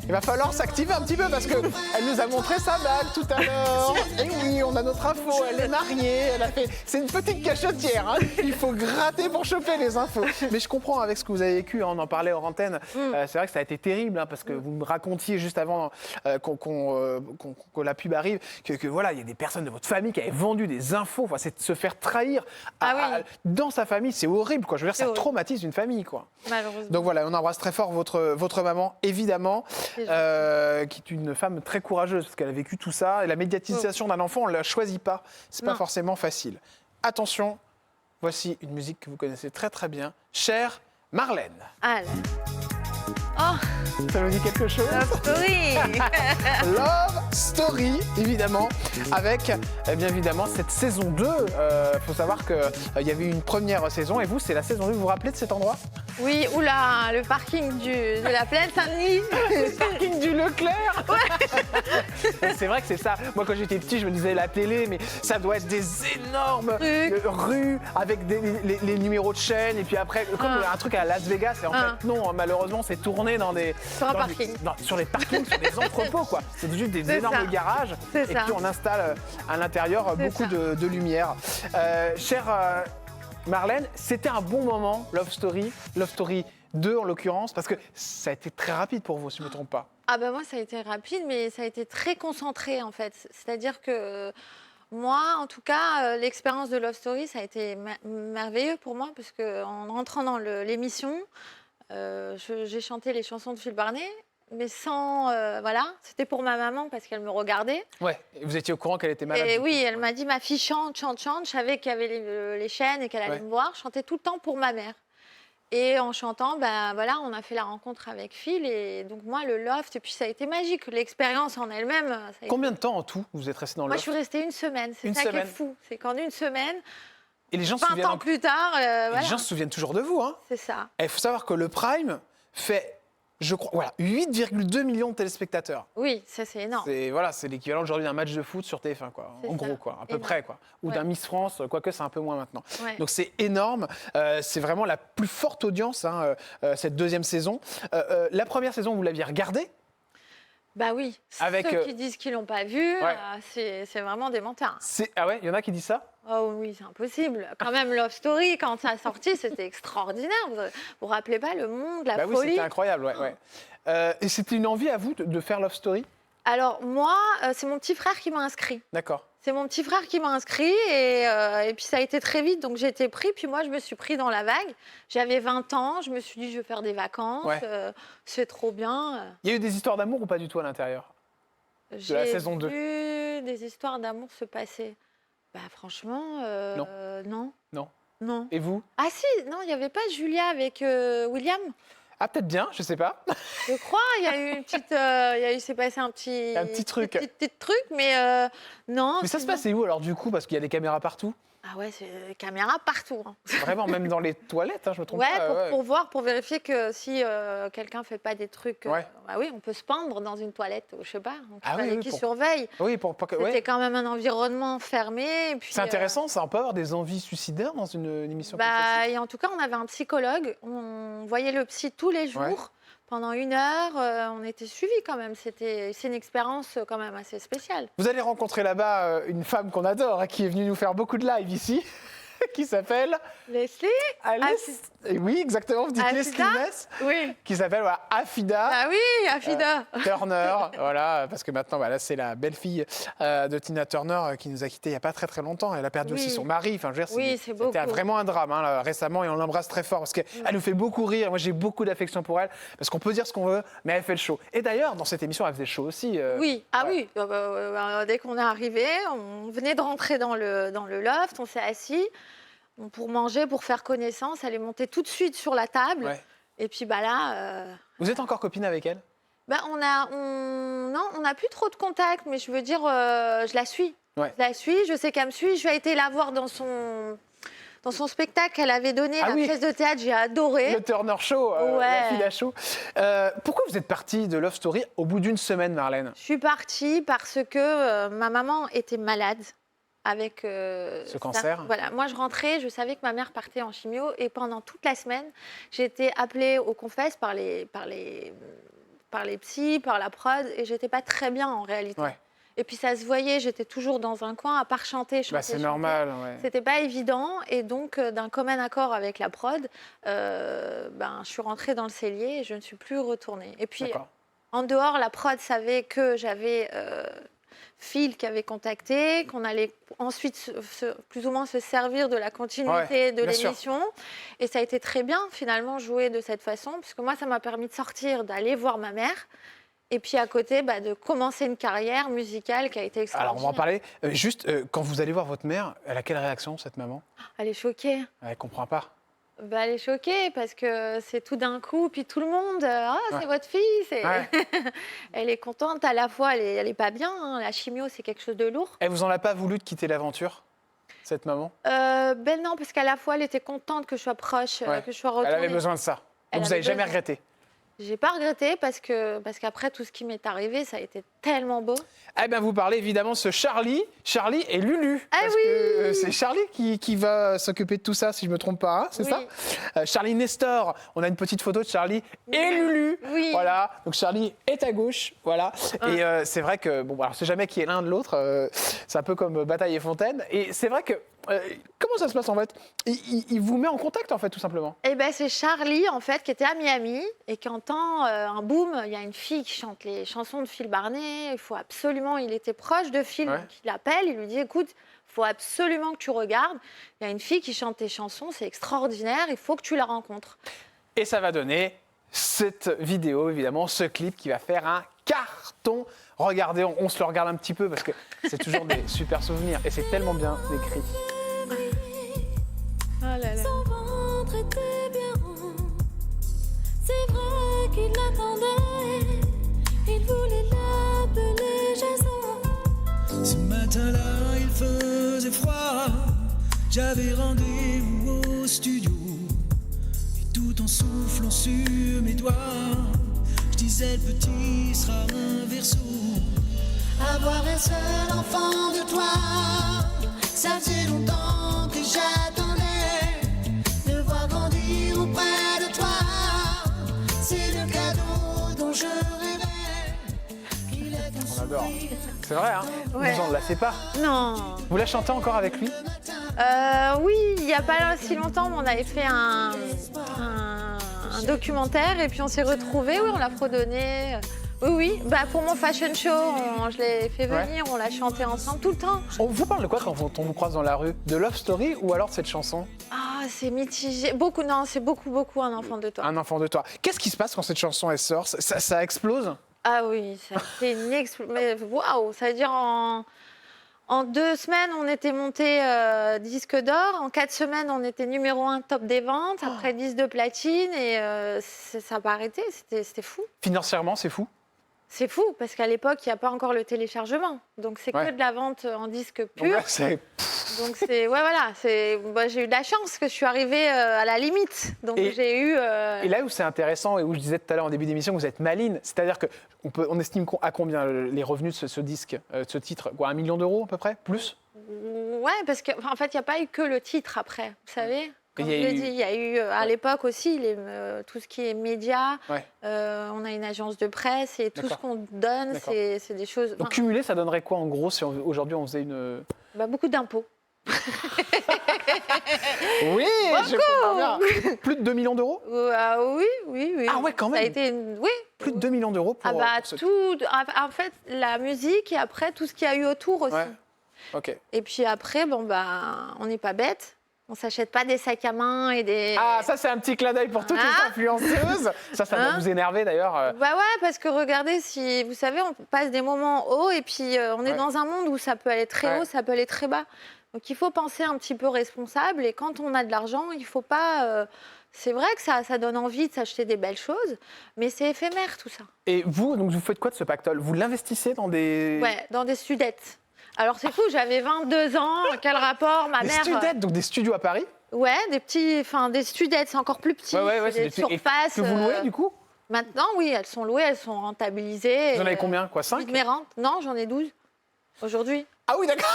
Il va falloir s'activer un petit peu parce qu'elle nous a montré sa bague tout à l'heure. Et oui, on a notre info, elle est mariée, c'est une petite cachetière, hein. Il faut gratter pour choper les infos. Mais je comprends avec ce que vous avez vécu, hein, on en parlait hors antenne. C'est vrai que ça a été terrible, hein, parce que vous me racontiez juste avant que la pub arrive que voilà, il y a des personnes de votre famille qui avaient vendu des infos. Enfin, c'est de se faire trahir dans sa famille, c'est horrible, quoi. Je veux dire, ça traumatise une famille, quoi. Malheureusement. Donc voilà, on embrasse très fort votre maman, évidemment. Qui est une femme très courageuse parce qu'elle a vécu tout ça. Et la médiatisation d'un enfant, on ne la choisit pas. C'est pas forcément facile. Attention, voici une musique que vous connaissez très très bien. Chère Marlène. Allez. Oh, Ça vous dit quelque chose? Love Story. Love Story, évidemment, avec bien évidemment cette saison 2. Faut savoir qu'il y avait eu une première saison et vous, c'est la saison 2. Vous vous rappelez de cet endroit? Oui, oula, le parking de la plaine Saint-Denis. Le parking du Leclerc. C'est vrai que c'est ça. Moi, quand j'étais petit, je me disais la télé, mais ça doit être des énormes rues avec les numéros de chaîne. Et puis après, comme un truc à Las Vegas. Et en fait, non, malheureusement, c'est tourné dans des... sur les parkings, sur des entrepôts, quoi. C'est juste des énormes garages. Et puis, on installe à l'intérieur beaucoup de lumière. Chère Marlène, c'était un bon moment, Love Story 2 en l'occurrence, parce que ça a été très rapide pour vous, si je ne me trompe pas. Ah ben moi, ça a été rapide, mais ça a été très concentré, en fait. C'est-à-dire que moi, en tout cas, l'expérience de Love Story, ça a été merveilleux pour moi, parce qu'en rentrant dans l'émission, j'ai chanté les chansons de Phil Barnet, mais sans... voilà, c'était pour ma maman, parce qu'elle me regardait. Ouais, et vous étiez au courant qu'elle était malade? Et oui, elle m'a dit, ma fille chante. Je savais qu'il y avait les chaînes et qu'elle allait me voir. Je chantais tout le temps pour ma mère. Et en chantant, voilà, on a fait la rencontre avec Phil. Et donc moi, le loft, et puis ça a été magique. L'expérience en elle-même... Combien de temps en tout vous êtes resté dans le loft? Moi, je suis restée une semaine. C'est ça qui est fou. C'est qu'en une semaine, et les gens 20 ans plus tard... Les gens se souviennent toujours de vous, hein. C'est ça. Il faut savoir que le Prime fait... Je crois, voilà, 8,2 millions de téléspectateurs. Oui, ça c'est énorme. C'est l'équivalent aujourd'hui d'un match de foot sur TF1, quoi. En gros, quoi, à peu près, quoi. Ou d'un Miss France, quoique c'est un peu moins maintenant. Ouais. Donc c'est énorme. C'est vraiment la plus forte audience, hein, cette deuxième saison. La première saison, vous l'aviez regardée? Bah oui. Avec, ceux qui disent qu'ils l'ont pas vu, c'est vraiment des mentards. Ah ouais, il y en a qui disent ça? Oh oui, c'est impossible. Quand même, Love Story, quand ça a sorti, c'était extraordinaire. Vous vous rappelez pas le monde, la folie? Oui, c'était incroyable, ouais. Et c'était une envie à vous de faire Love Story? Alors moi, c'est mon petit frère qui m'a inscrit. D'accord. C'est mon petit frère qui m'a inscrit et puis ça a été très vite, donc j'ai été pris. Puis moi, je me suis pris dans la vague. J'avais 20 ans, je me suis dit, je vais faire des vacances, c'est trop bien. Il y a eu des histoires d'amour ou pas du tout à l'intérieur de la saison 2? J'ai vu des histoires d'amour se passer. Bah franchement, non. Non. Non. Et vous? Ah si, non, il n'y avait pas Julia avec William. Ah, peut-être bien, je sais pas. Je crois, il y a eu une petite, s'est passé un petit truc. petit truc, mais non. Mais ça se sinon- passait où alors du coup? Parce qu'il y a des caméras partout. Ah ouais, c'est caméra partout. Hein. Vraiment, même dans les toilettes, hein, je me trompe Ouais, pas. pour voir, pour vérifier que si quelqu'un fait pas des trucs, Ouais. bah oui, on peut se pendre dans une toilette, ou je sais pas. Donc, Ah il fallait oui, qui pour- surveille. Oui, pour pas que. C'était Ouais. quand même un environnement fermé. Et puis, C'est intéressant, ça. On peut avoir des envies suicidaires dans une émission comme Bah, et en tout cas, on avait un psychologue. On voyait le psy tous les jours. Ouais. Pendant 1 heure, on était suivis quand même. C'est une expérience quand même assez spéciale. Vous allez rencontrer là-bas une femme qu'on adore, hein, qui est venue nous faire beaucoup de live ici, qui s'appelle Leslie. Alice. Et oui, exactement, vous dites Afida Leslie Ness, Oui. qui s'appelle voilà, Afida. Ah oui, Afida. Turner, voilà, parce que maintenant, là, c'est la belle-fille de Tina Turner qui nous a quittés il n'y a pas très très longtemps. Elle a perdu aussi Oui. son mari. Enfin, je veux dire, Oui, c'est c'était beaucoup. vraiment un drame hein, là, récemment et on l'embrasse très fort parce qu'elle nous fait beaucoup rire. Moi, j'ai beaucoup d'affection pour elle parce qu'on peut dire ce qu'on veut, mais elle fait le show. Et d'ailleurs, dans cette émission, elle faisait le show aussi. Oui, ouais. oui. Dès qu'on est arrivé, on venait de rentrer dans le loft, on s'est assis pour manger, pour faire connaissance. Elle est montée tout de suite sur la table. Ouais. Et puis bah là, Vous êtes encore copine avec elle? bah, non, on n'a plus trop de contact, mais je veux dire, je la suis. Ouais. Je la suis, je sais qu'elle me suit. Je vais été la voir dans son spectacle qu'elle avait donné, Ah la oui. pièce de théâtre, j'ai adoré. Le Turner Show, Ouais. la Fida Show. Pourquoi vous êtes partie de Love Story au bout d'une semaine, Marlène? Je suis partie parce que ma maman était malade avec ce cancer. Voilà, moi je rentrais, je savais que ma mère partait en chimio et pendant toute la semaine, j'ai été appelée aux confesses par les psys, par la prod et j'étais pas très bien en réalité. Ouais. Et puis ça se voyait, j'étais toujours dans un coin à part chanter, chanter. Bah, c'est chanter. normal. Ouais. C'était pas évident et donc d'un commun accord avec la prod, je suis rentrée dans le cellier et je ne suis plus retournée. Et puis D'accord. en dehors, la prod savait que j'avais Phil qui avait contacté, qu'on allait ensuite plus ou moins se servir de la continuité de bien sûr. l'émission. Et ça a été très bien finalement joué de cette façon, puisque moi ça m'a permis de sortir, d'aller voir ma mère. Et puis à côté, de commencer une carrière musicale qui a été Alors, on va en extraordinaire. parler. Juste, quand vous allez voir votre mère, elle a quelle réaction, cette maman? Elle est choquée. Elle comprend pas. Elle est choquée parce que c'est tout d'un coup, puis tout le monde, c'est Ouais. votre fille. Ouais. Elle est contente à la fois, elle est pas bien. Hein. La chimio, c'est quelque chose de lourd. Elle vous en a pas voulu de quitter l'aventure, cette maman? Non, parce qu'à la fois, elle était contente que je sois proche, Ouais. que je sois Elle retournée. avait besoin de ça. Elle Donc vous avait n'avez jamais besoin. regretté? J'ai pas regretté parce qu'après tout ce qui m'est arrivé, ça a été tellement beau. Eh bien, vous parlez évidemment de ce Charlie et Lulu. Ah parce oui. que c'est Charlie qui va s'occuper de tout ça, si je ne me trompe pas, hein, c'est Oui. ça? Charlie Nestor, on a une petite photo de Charlie et Lulu. Oui. Voilà, donc Charlie est à gauche, voilà. Et c'est vrai que, bon, alors c'est jamais qui est l'un de l'autre, c'est un peu comme Bataille et Fontaine. Et c'est vrai que, comment ça se passe en fait? Il vous met en contact en fait, tout simplement. Eh ben, c'est Charlie, en fait, qui était à Miami et qui entend un boom. Il y a une fille qui chante les chansons de Phil Barnet. Il était proche de Phil, Ouais. donc il l'appelle. Il lui dit, écoute, il faut absolument que tu regardes. Il y a une fille qui chante tes chansons, c'est extraordinaire, il faut que tu la rencontres. Et ça va donner cette vidéo, évidemment, ce clip qui va faire un carton. Regardez, on se le regarde un petit peu parce que c'est toujours des super souvenirs et c'est tellement bien écrit. Oh là là. Son ventre était bien rond. C'est vrai qu'il l'attendait. Il voulait l'appeler Jason. Ce matin-là, il faisait froid. J'avais rendez-vous au studio. Et tout en soufflant sur mes doigts, je disais le petit sera un verso. Avoir un seul enfant de toi, ça faisait longtemps que j'attendais de voir grandir auprès de toi. C'est le cadeau dont je rêvais. Qu'il est un On adore. sourire. C'est vrai, hein? Ouais. Vous en lassez pas. Non. Vous la chantez encore avec lui? Oui, il n'y a pas si longtemps, on avait fait un documentaire et puis on s'est retrouvés, oui, on l'a fredonné. Oui. Pour mon fashion show, je l'ai fait venir, on l'a chanté ensemble tout le temps. On vous parle de quoi quand on vous croise dans la rue? De Love Story ou alors de cette chanson? Ah, c'est mitigé. C'est beaucoup un enfant de toi. Un enfant de toi. Qu'est-ce qui se passe quand cette chanson elle sort? Ça explose? Ah oui, ça fait une explosion. Mais waouh, ça veut dire en En 2 semaines, on était monté disque d'or. En 4 semaines, on était numéro 1 top des ventes. Après, disque de platine. Et ça n'a pas arrêté. C'était fou. Financièrement, c'est fou. C'est fou, parce qu'à l'époque, il n'y a pas encore le téléchargement. Donc, c'est que de la vente en disque pur. Donc là, c'est... Donc, ouais, voilà. Moi, j'ai eu de la chance que je suis arrivée à la limite. Donc, j'ai eu... Et là où c'est intéressant, et où je disais tout à l'heure en début d'émission que vous êtes maline, c'est-à-dire qu'on estime à combien les revenus de ce disque, de ce titre, quoi, 1 million d'euros à peu près, plus? Ouais, parce qu'en fait, il n'y a pas eu que le titre après, vous savez. Comme je Il y a l'ai eu- dit, il y a eu à l'époque aussi tout ce qui est médias. Ouais. On a une agence de presse et tout ce D'accord. qu'on donne, D'accord. c'est des choses. Donc cumulé, ça donnerait quoi en gros si aujourd'hui on faisait une... Beaucoup d'impôts. Oui, je comprends bien. Plus de 2 millions d'euros? Oui. Ah ouais, quand Ça a même. été oui. Plus de 2 millions d'euros pour... pour ce- Tout. En fait, la musique et après tout ce qu'il y a eu autour aussi. Ouais. Ok. Et puis après, on n'est pas bête. On s'achète pas des sacs à main et des. Ah, ça c'est un petit clin d'œil pour toutes les influenceuses. Ça doit vous énerver d'ailleurs. Bah ouais, parce que regardez, si vous savez, on passe des moments hauts et puis on est dans un monde où ça peut aller très haut, ça peut aller très bas. Donc il faut penser un petit peu responsable et quand on a de l'argent, il faut pas. C'est vrai que ça donne envie de s'acheter des belles choses, mais c'est éphémère tout ça. Et vous, donc vous faites quoi de ce pactole? Vous l'investissez dans des... Ouais, dans des studettes. Alors c'est fou, j'avais 22 ans, quel rapport, ma Des mère. studettes, donc des studios à Paris? Ouais, des studettes, c'est encore plus petit. Ouais, c'est des et surfaces. que vous louez du coup? Maintenant, oui, elles sont louées, elles sont rentabilisées. Vous en avez combien, quoi, 5? Mes rentes. Non, j'en ai 12 aujourd'hui. Ah oui, d'accord.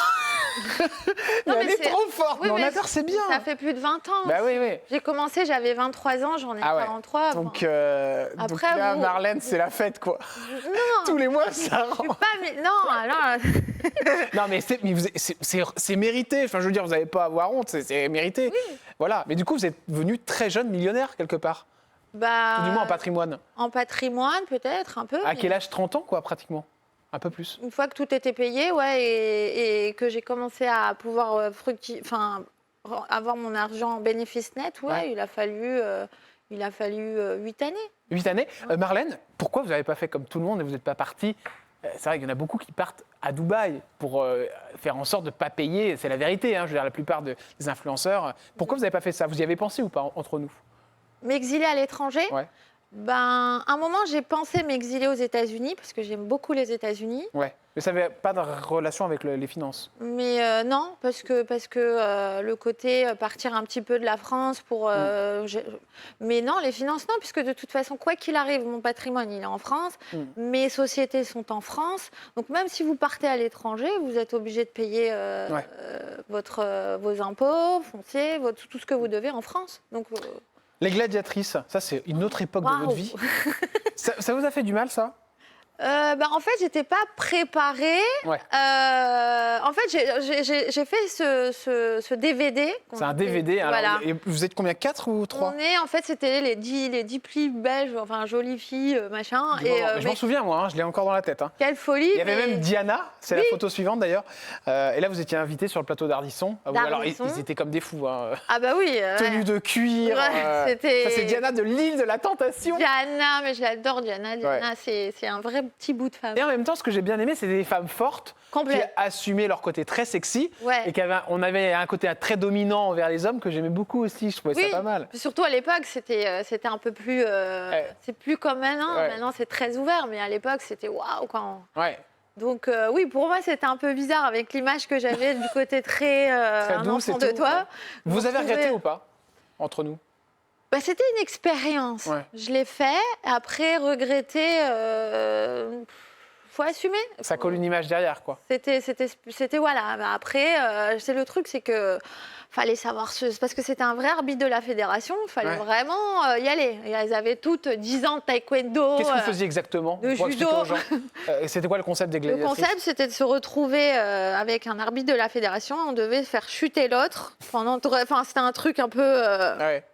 Non, Elle mais est c'est- trop forte, Oui, mais on mais adore, c'est bien. Ça fait plus de 20 ans. Bah oui. J'ai commencé, j'avais 23 ans, j'en ai Ah ouais. 43. Donc, Après, donc là, vous- Marlène, c'est la fête, quoi. Non, Tous les mois, ça rentre. pas, mais, non, alors, Non, mais c'est mérité. Enfin, je veux dire, vous n'avez pas à avoir honte, c'est mérité. Voilà. Mais du coup, vous êtes devenu très jeune millionnaire, quelque part. bah, Ou du moins en patrimoine. en patrimoine, peut-être, un peu. À mais quel âge? 30 ans, quoi, pratiquement. Un peu plus. Une fois que tout était payé, ouais, et que j'ai commencé à pouvoir avoir mon argent en bénéfice net, Ouais. il a fallu 8 années. 8 années. Marlène, pourquoi vous n'avez pas fait comme tout le monde et vous n'êtes pas parti? C'est vrai qu'il y en a beaucoup qui partent à Dubaï pour faire en sorte de ne pas payer. C'est la vérité, hein, je veux dire, la plupart des influenceurs. Pourquoi vous n'avez pas fait ça? Vous y avez pensé ou pas, entre nous? M'exiler à l'étranger, Ouais. ben, un moment, j'ai pensé m'exiler aux États-Unis, parce que j'aime beaucoup les États-Unis. Ouais. Mais ça n'avait pas de relation avec les finances. Mais non, parce que le côté partir un petit peu de la France pour... Mais non, les finances, non, puisque de toute façon, quoi qu'il arrive, mon patrimoine, il est en France, mes sociétés sont en France. Donc même si vous partez à l'étranger, vous êtes obligé de payer vos impôts fonciers, tout ce que vous devez en France. Donc, Les gladiatrices, ça c'est une autre époque de Waouh. votre vie. Ça vous a fait du mal, ça? en fait, j'étais pas préparée. Ouais. En fait, j'ai fait ce DVD. C'est un DVD. Alors, Voilà. et vous êtes combien? 4 ou 3? En fait, c'était les 10 plis belges, enfin, jolie fille, machin. Je m'en souviens, moi, hein, je l'ai encore dans la tête. Hein. Quelle folie. Il y avait mais- même Diana, c'est Oui. la photo suivante d'ailleurs. Et là, vous étiez invité sur le plateau d'Ardisson. Alors, D'Ardisson. ils étaient comme des fous. Hein. Ah bah oui. Tenue de cuir. Ouais, c'était- Ça, c'est Diana de l'île de la Tentation. Diana, mais je l'adore, Diana. Diana, c'est un vrai petit bout de femme. Et en même temps, ce que j'ai bien aimé, c'est des femmes fortes qui Complète. assumaient leur côté très sexy. Ouais. Et on avait un côté très dominant envers les hommes que j'aimais beaucoup aussi. Je trouvais Oui. ça pas mal. Puis surtout à l'époque, c'était un peu plus. C'est plus comme maintenant. Ouais. Maintenant, c'est très ouvert, mais à l'époque, c'était waouh quand. Ouais. Donc oui, pour moi, c'était un peu bizarre avec l'image que j'avais du côté très, Très un douce et enfant de tout, toi. ouais. Vous Me avez regretté retrouver- ou pas, entre nous? Bah, c'était une expérience. Ouais. Je l'ai fait. Après, regretter, faut assumer. Ça colle une image derrière, quoi. C'était voilà. Bah, après, c'est le truc, c'est que fallait savoir parce que c'était un vrai arbitre de la fédération. Il fallait Ouais. vraiment y aller. Et elles avaient toutes 10 ans de taekwondo. Qu'est-ce que vous faisiez exactement de pour expliquer judo. aux gens C'était quoi le concept des Le gladiatrices? concept, c'était de se retrouver avec un arbitre de la fédération. On devait faire chuter l'autre pendant. Enfin, c'était un truc un peu. Ouais.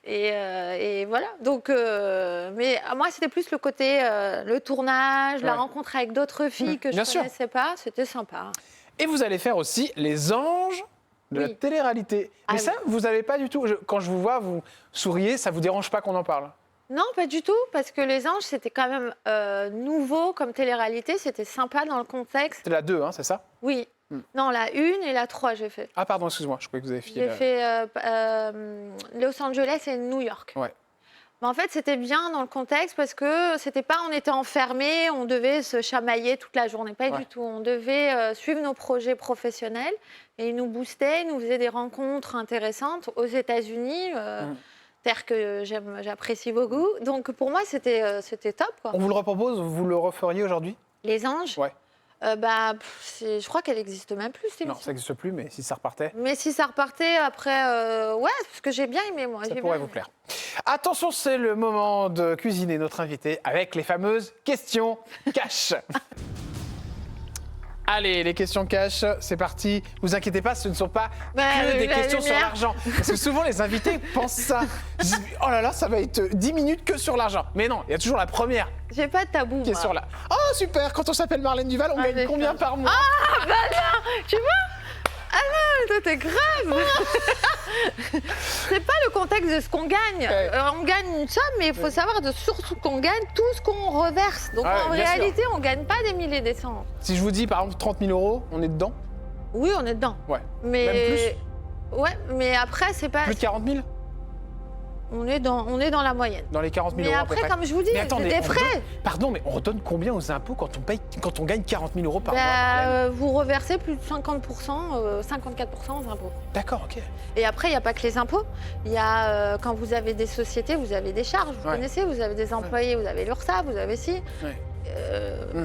Et voilà. Donc, mais moi, c'était plus le côté, le tournage, la Ouais. rencontre avec d'autres filles que je bien ne sûr. connaissais pas. C'était sympa. Et vous allez faire aussi les anges de la Oui. télé-réalité. Ah Mais ça, oui. vous n'avez pas du tout. Quand je vous vois, vous souriez, ça vous dérange pas qu'on en parle? Non, pas du tout, parce que Les Anges, c'était quand même nouveau comme télé-réalité. C'était sympa dans le contexte. C'est la 2, hein, c'est ça? Oui. Non, la 1 et la 3, j'ai fait. Ah, pardon, excuse-moi, je croyais que vous avez J'ai fait Los Angeles et New York. Ouais. Mais en fait, c'était bien dans le contexte parce que c'était pas on était enfermés, on devait se chamailler toute la journée. Pas du tout. On devait suivre nos projets professionnels et ils nous boostaient, ils nous faisaient des rencontres intéressantes aux États-Unis, terre que j'apprécie beaucoup. Donc pour moi, c'était top, quoi. On vous le repropose, vous le referiez aujourd'hui? Les Anges. Ouais. Je crois qu'elle n'existe même plus, cette Non, émission. ça n'existe plus, mais si ça repartait, Mais si ça repartait après, ouais, parce que j'ai bien aimé, moi. ça j'ai pourrait bien vous aimé. plaire. Attention, c'est le moment de cuisiner notre invité avec les fameuses questions cash. Allez, les questions cash, c'est parti. Vous inquiétez pas, ce ne sont pas que des questions sur l'argent. Parce que souvent, les invités pensent ça. Ils disent, oh là là, ça va être 10 minutes que sur l'argent. Mais non, il y a toujours la première J'ai pas de tabou, qui est moi. sur la... Oh, super, quand on s'appelle Marlène Duval, on gagne j'ai combien ça. par mois? Tu vois? Ah non, toi, t'es grave. C'est pas le contexte de ce qu'on gagne. Ouais. On gagne une somme, mais il faut savoir surtout qu'on gagne tout ce qu'on reverse. Donc Ouais, en bien sûr. réalité, on gagne pas des milliers et des cents. Si je vous dis, par exemple, 30 000 euros, on est dedans? Oui, on est dedans. Ouais. Mais Même ouais, mais après, c'est pas. Plus de 40 000? On est dans la moyenne. Dans les 40 000 Mais euros à peu après, près. comme je vous dis, Mais c'est attendez, des on frais. redonne- Pardon, mais on redonne combien aux impôts quand on gagne 40 000 euros par mois, Marlène? Vous reversez plus de 50%, 54% aux impôts. D'accord, ok. Et après, il n'y a pas que les impôts. Il y a, quand vous avez des sociétés, vous avez des charges. Vous Ouais. connaissez, vous avez des employés, vous avez l'URSSAF, vous avez ci. Ouais.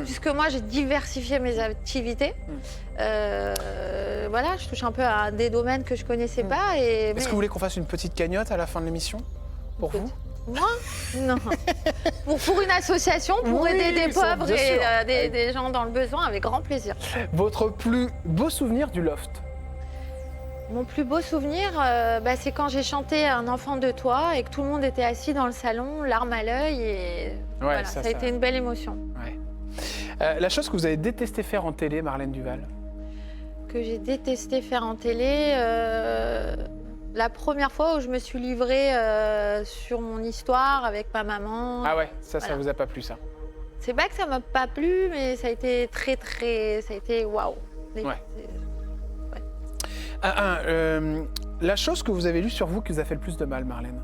Puisque moi, j'ai diversifié mes activités. Voilà, je touche un peu à des domaines que je ne connaissais pas. Est-ce que vous voulez qu'on fasse une petite cagnotte à la fin de l'émission? Pour vous? Moi Non. pour une association, pour Oui, aider des ça, pauvres bien et sûr. des gens dans le besoin, avec grand plaisir. Votre plus beau souvenir du loft? Mon plus beau souvenir, c'est quand j'ai chanté Un enfant de toi et que tout le monde était assis dans le salon, larmes à l'œil. Et voilà, ça a été une belle émotion. Ouais. La chose que vous avez détesté faire en télé, Marlène Duval? Que j'ai détesté faire en télé, la première fois où je me suis livrée sur mon histoire avec ma maman. Ah ouais, ça Voilà. vous a pas plu, ça? C'est pas que ça m'a pas plu, mais ça a été ça a été waouh. Ouais. La chose que vous avez lue sur vous qui vous a fait le plus de mal, Marlène?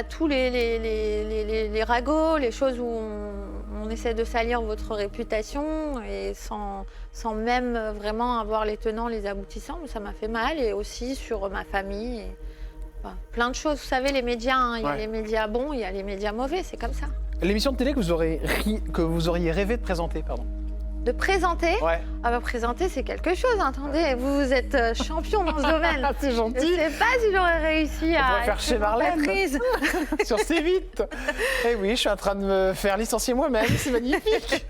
Tous les ragots, les choses où on essaie de salir votre réputation et sans même vraiment avoir les tenants, les aboutissants, ça m'a fait mal, et aussi sur ma famille. Plein de choses. Vous savez, les médias, il y a les médias bons, il y a les médias mauvais, c'est comme ça. L'émission de télé que vous auriez rêvé de présenter, pardon. De présenter, Ouais. présenter, c'est quelque chose. Attendez, vous êtes champion dans ce domaine. C'est Je gentil. ne sais pas si j'aurais réussi à pourrait faire être chez Marlène. présentatrice. Sur C8. Eh oui, je suis en train de me faire licencier moi-même, c'est magnifique.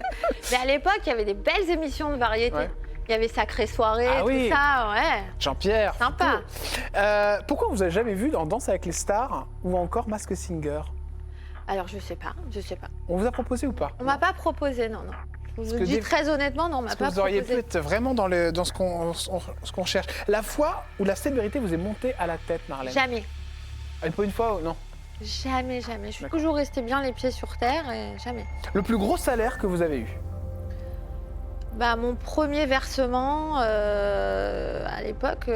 Mais à l'époque, il y avait des belles émissions de variété. Ouais. Il y avait Sacrée Soirée, Ah tout oui. ça, ouais. Jean-Pierre. Sympa. Foucault. Pourquoi on vous a jamais vu dans Danse avec les stars ou encore Mask Singer? Alors, je sais pas. On vous a proposé ou pas? On m'a pas proposé, non. Je vous que le dis des- très honnêtement, non, on m'a Parce que pas vous auriez pu proposé. être vraiment dans ce qu'on cherche. La fois où la célébrité vous est montée à la tête, Marlène? Jamais. Pas une fois, non. Jamais. Je suis D'accord. toujours restée bien les pieds sur terre et jamais. Le plus gros salaire que vous avez eu? Mon premier versement à l'époque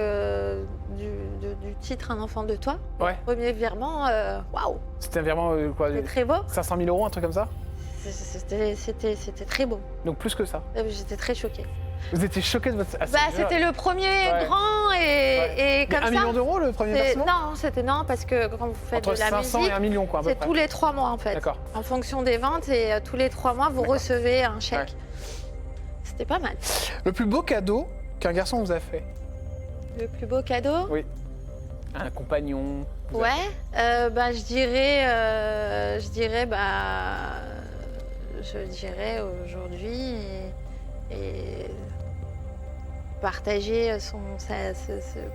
du titre Un enfant de toi. Ouais. Premier virement, waouh, C'était un virement, quoi, c'était très beau. 500 000 euros, un truc comme ça? C'était très beau. Donc plus que ça. J'étais très choquée. Vous étiez choqué de votre... Ah, c'est déjà- C'était le premier Ouais. grand et Mais comme 1 ça. million d'euros le premier versement? Non, parce que quand vous faites Entre de la 500 musique, et 1 million, quoi, à peu c'est près. tous les 3 mois en fait. D'accord. En fonction des ventes, et tous les 3 mois, vous D'accord. recevez un chèque. Ouais. C'était pas mal. Le plus beau cadeau qu'un garçon vous a fait? Le plus beau cadeau, Oui. Un compagnon? vous ouais, avez- je dirais aujourd'hui et partager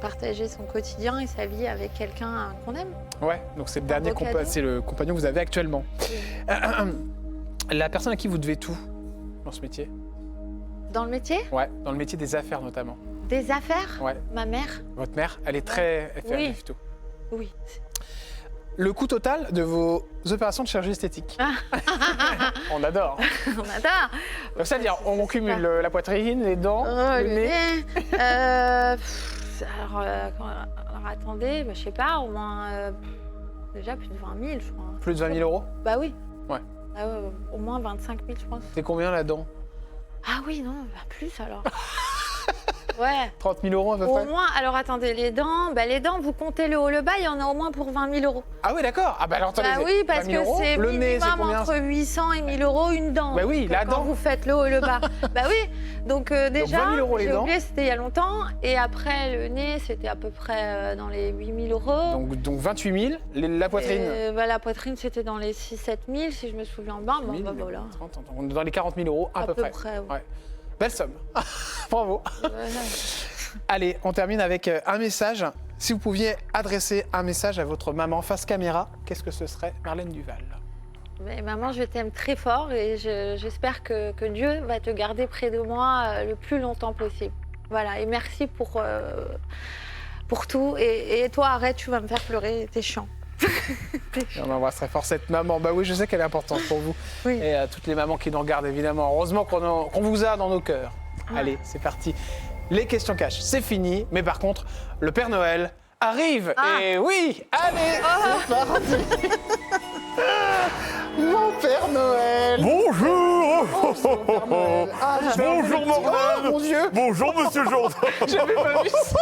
partager son quotidien et sa vie avec quelqu'un qu'on aime. Ouais, donc c'est le Un dernier beau cadeau. c'est le compagnon que vous avez actuellement. La personne à qui vous devez tout dans ce métier? Dans le métier, Ouais, dans le métier des affaires notamment. des affaires, Ouais. ma mère, Votre mère, elle est très... Elle fait Oui. elle fait tout. oui. le coût total de vos opérations de chirurgie esthétique. On adore. On adore. Donc, c'est-à-dire, on cumule la poitrine, les dents, Oh, le nez. Alors attendez, je sais pas, au moins déjà plus de 20 000, je crois. Plus de 20 000 €. Bah oui. Ouais. Ah ouais, au moins 25 000, je pense. C'est combien là-dedans? Ah oui, non, bah plus alors. Ouais. 30 000 € à peu Au près. moins, alors attendez, les dents, vous comptez le haut, le bas, il y en a au moins pour 20 000 €. Ah oui, d'accord. Ah bah alors attendez. Bah oui, parce 20 000 que €. c'est Le nez, c'est minimum combien? entre 800 et 1000 € une dent. Bah oui, Donc, la quand dent. vous faites le haut et le bas. Bah oui, donc déjà, 20 000 € les j'ai dents. oublié, c'était il y a longtemps. Et après, le nez, c'était à peu près dans les 8 000 €. Donc 28 000. La poitrine. Bah, la poitrine, c'était dans les 6-7 000, si je me souviens bien. Bon, 1000, bah voilà. 30, on est dans les 40 000 € à peu près. ouais. Ouais. Belle somme. Bravo. Voilà. Allez, on termine avec un message. Si vous pouviez adresser un message à votre maman face caméra, qu'est-ce que ce serait, Marlène Duval? Mais maman, je t'aime très fort et j'espère que Dieu va te garder près de moi le plus longtemps possible. Voilà, et merci pour tout. Et toi, arrête, tu vas me faire pleurer, t'es chiant. Et on embrasse très fort cette maman. Bah oui, je sais qu'elle est importante pour vous. Oui. Et à toutes les mamans qui nous regardent, évidemment. Heureusement qu'on vous a dans nos cœurs. Ouais. Allez, c'est parti. Les questions cash, c'est fini. Mais par contre, le Père Noël arrive. Ah. Et oui, allez, c'est parti. Mon Père Noël. Bonjour. Père Noël. Ah, j'ai fait un Bonjour peu de petit- Marlène. Oh, mon Dieu. Bonjour Monsieur Jourdain. J'avais pas vu ça.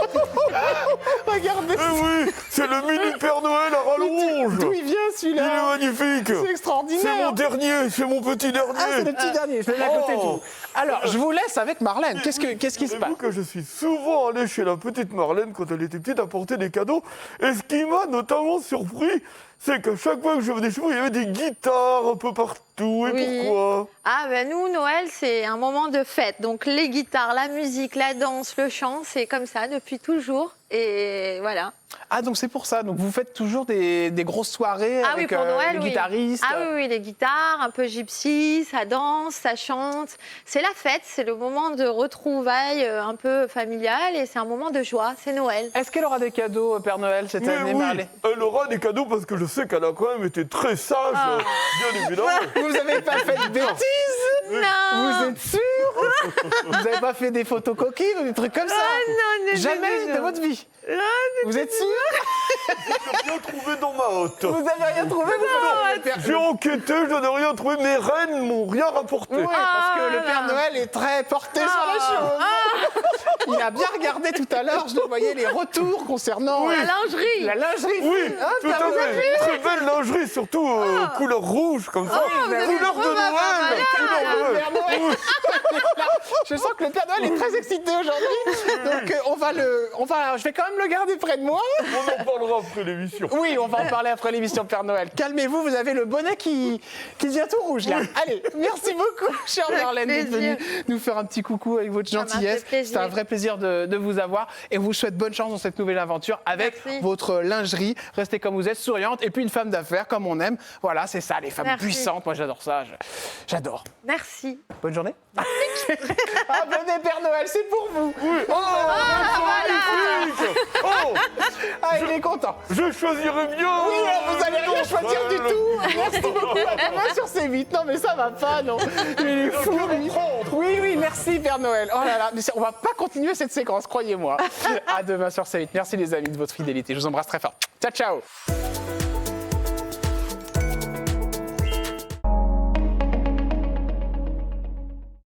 Regardez ça. Eh oui, c'est le mini Père Noël à rallonge. D'où il vient Il est celui-là? magnifique. C'est C'est mon extraordinaire. dernier, c'est mon petit dernier. Ah, c'est le petit dernier, je le mets à côté de Oh. vous. Alors, je vous laisse avec Marlène. Qu'est-ce qui se passe? Savez-vous que je suis souvent allé chez la petite Marlène quand elle était petite apporter des cadeaux. Et ce qui m'a notamment surpris, c'est qu'à chaque fois que je venais chez vous, il y avait des guitares un peu partout. Et Oui. pourquoi? Ah ben nous, Noël, c'est un moment de fête. Donc les guitares, la musique, la danse, le chant, c'est comme ça depuis toujours. Et voilà. Ah, donc c'est pour ça. Donc vous faites toujours des grosses soirées Ah oui, avec pour Noël, les oui. guitaristes. Ah oui, oui, les guitares, un peu gypsy, ça danse, ça chante. C'est la fête, c'est le moment de retrouvailles un peu familial et c'est un moment de joie, c'est Noël. Est-ce qu'elle aura des cadeaux, Père Noël, cette Mais année, oui, Marlène? elle aura des cadeaux parce que je sais qu'elle a quand même été très sage, Ah. bien évidemment. Vous avez pas fait de bêtises? Non. Vous êtes sûr? Vous avez pas fait des photos coquilles ou des trucs comme ça? non, Jamais de votre vie. Vous êtes sûr? J'ai rien trouvé dans ma hotte. Vous avez rien trouvé, vous? Père- J'ai enquêté, je n'ai rien trouvé. Mes reines m'ont rien rapporté. Ouais, parce que le Ah, Père là. Noël est très porté sur la chose. Il a bien regardé tout à l'heure, je le voyais, les retours concernant La lingerie. la lingerie. Oui, Hein, tout ça à vous a fait. Très belle lingerie, surtout couleur rouge, comme ça. vous avez Couleur trop de ma Noël. Couleur de Le Noël. Père Noël. Je sens que le Père Noël est très excité aujourd'hui. Donc je vais quand même le garder près de moi. On en parlera après l'émission. Oui, on va en parler après l'émission Père Noël. Calmez-vous, vous avez le bonnet qui devient tout rouge là. Allez, merci beaucoup, chère Avec Marlène, d'être venue plaisir. nous faire un petit coucou avec votre Ça m'a fait gentillesse. plaisir. C'était un vrai plaisir de vous avoir et on vous souhaite bonne chance dans cette nouvelle aventure avec Merci. votre lingerie. Restez comme vous êtes, souriante et puis une femme d'affaires comme on aime. Voilà, c'est ça, les femmes Merci. puissantes. Moi, j'adore ça. J'adore. Merci. Bonne journée. Ah, venez, Père Noël, c'est pour vous. Oh, magnifique. Oh, Ah, il est content. je choisirai bien. Oui, vous allez rien choisir du tout. Merci beaucoup. À demain sur C8. Non, mais ça va pas, non. Il est fou, lui. Oui, oui, merci, Père Noël. Oh là là, mais on va pas continuer cette séquence, croyez-moi. À demain sur C8. Merci, les amis, de votre fidélité. Je vous embrasse très fort. Ciao, ciao.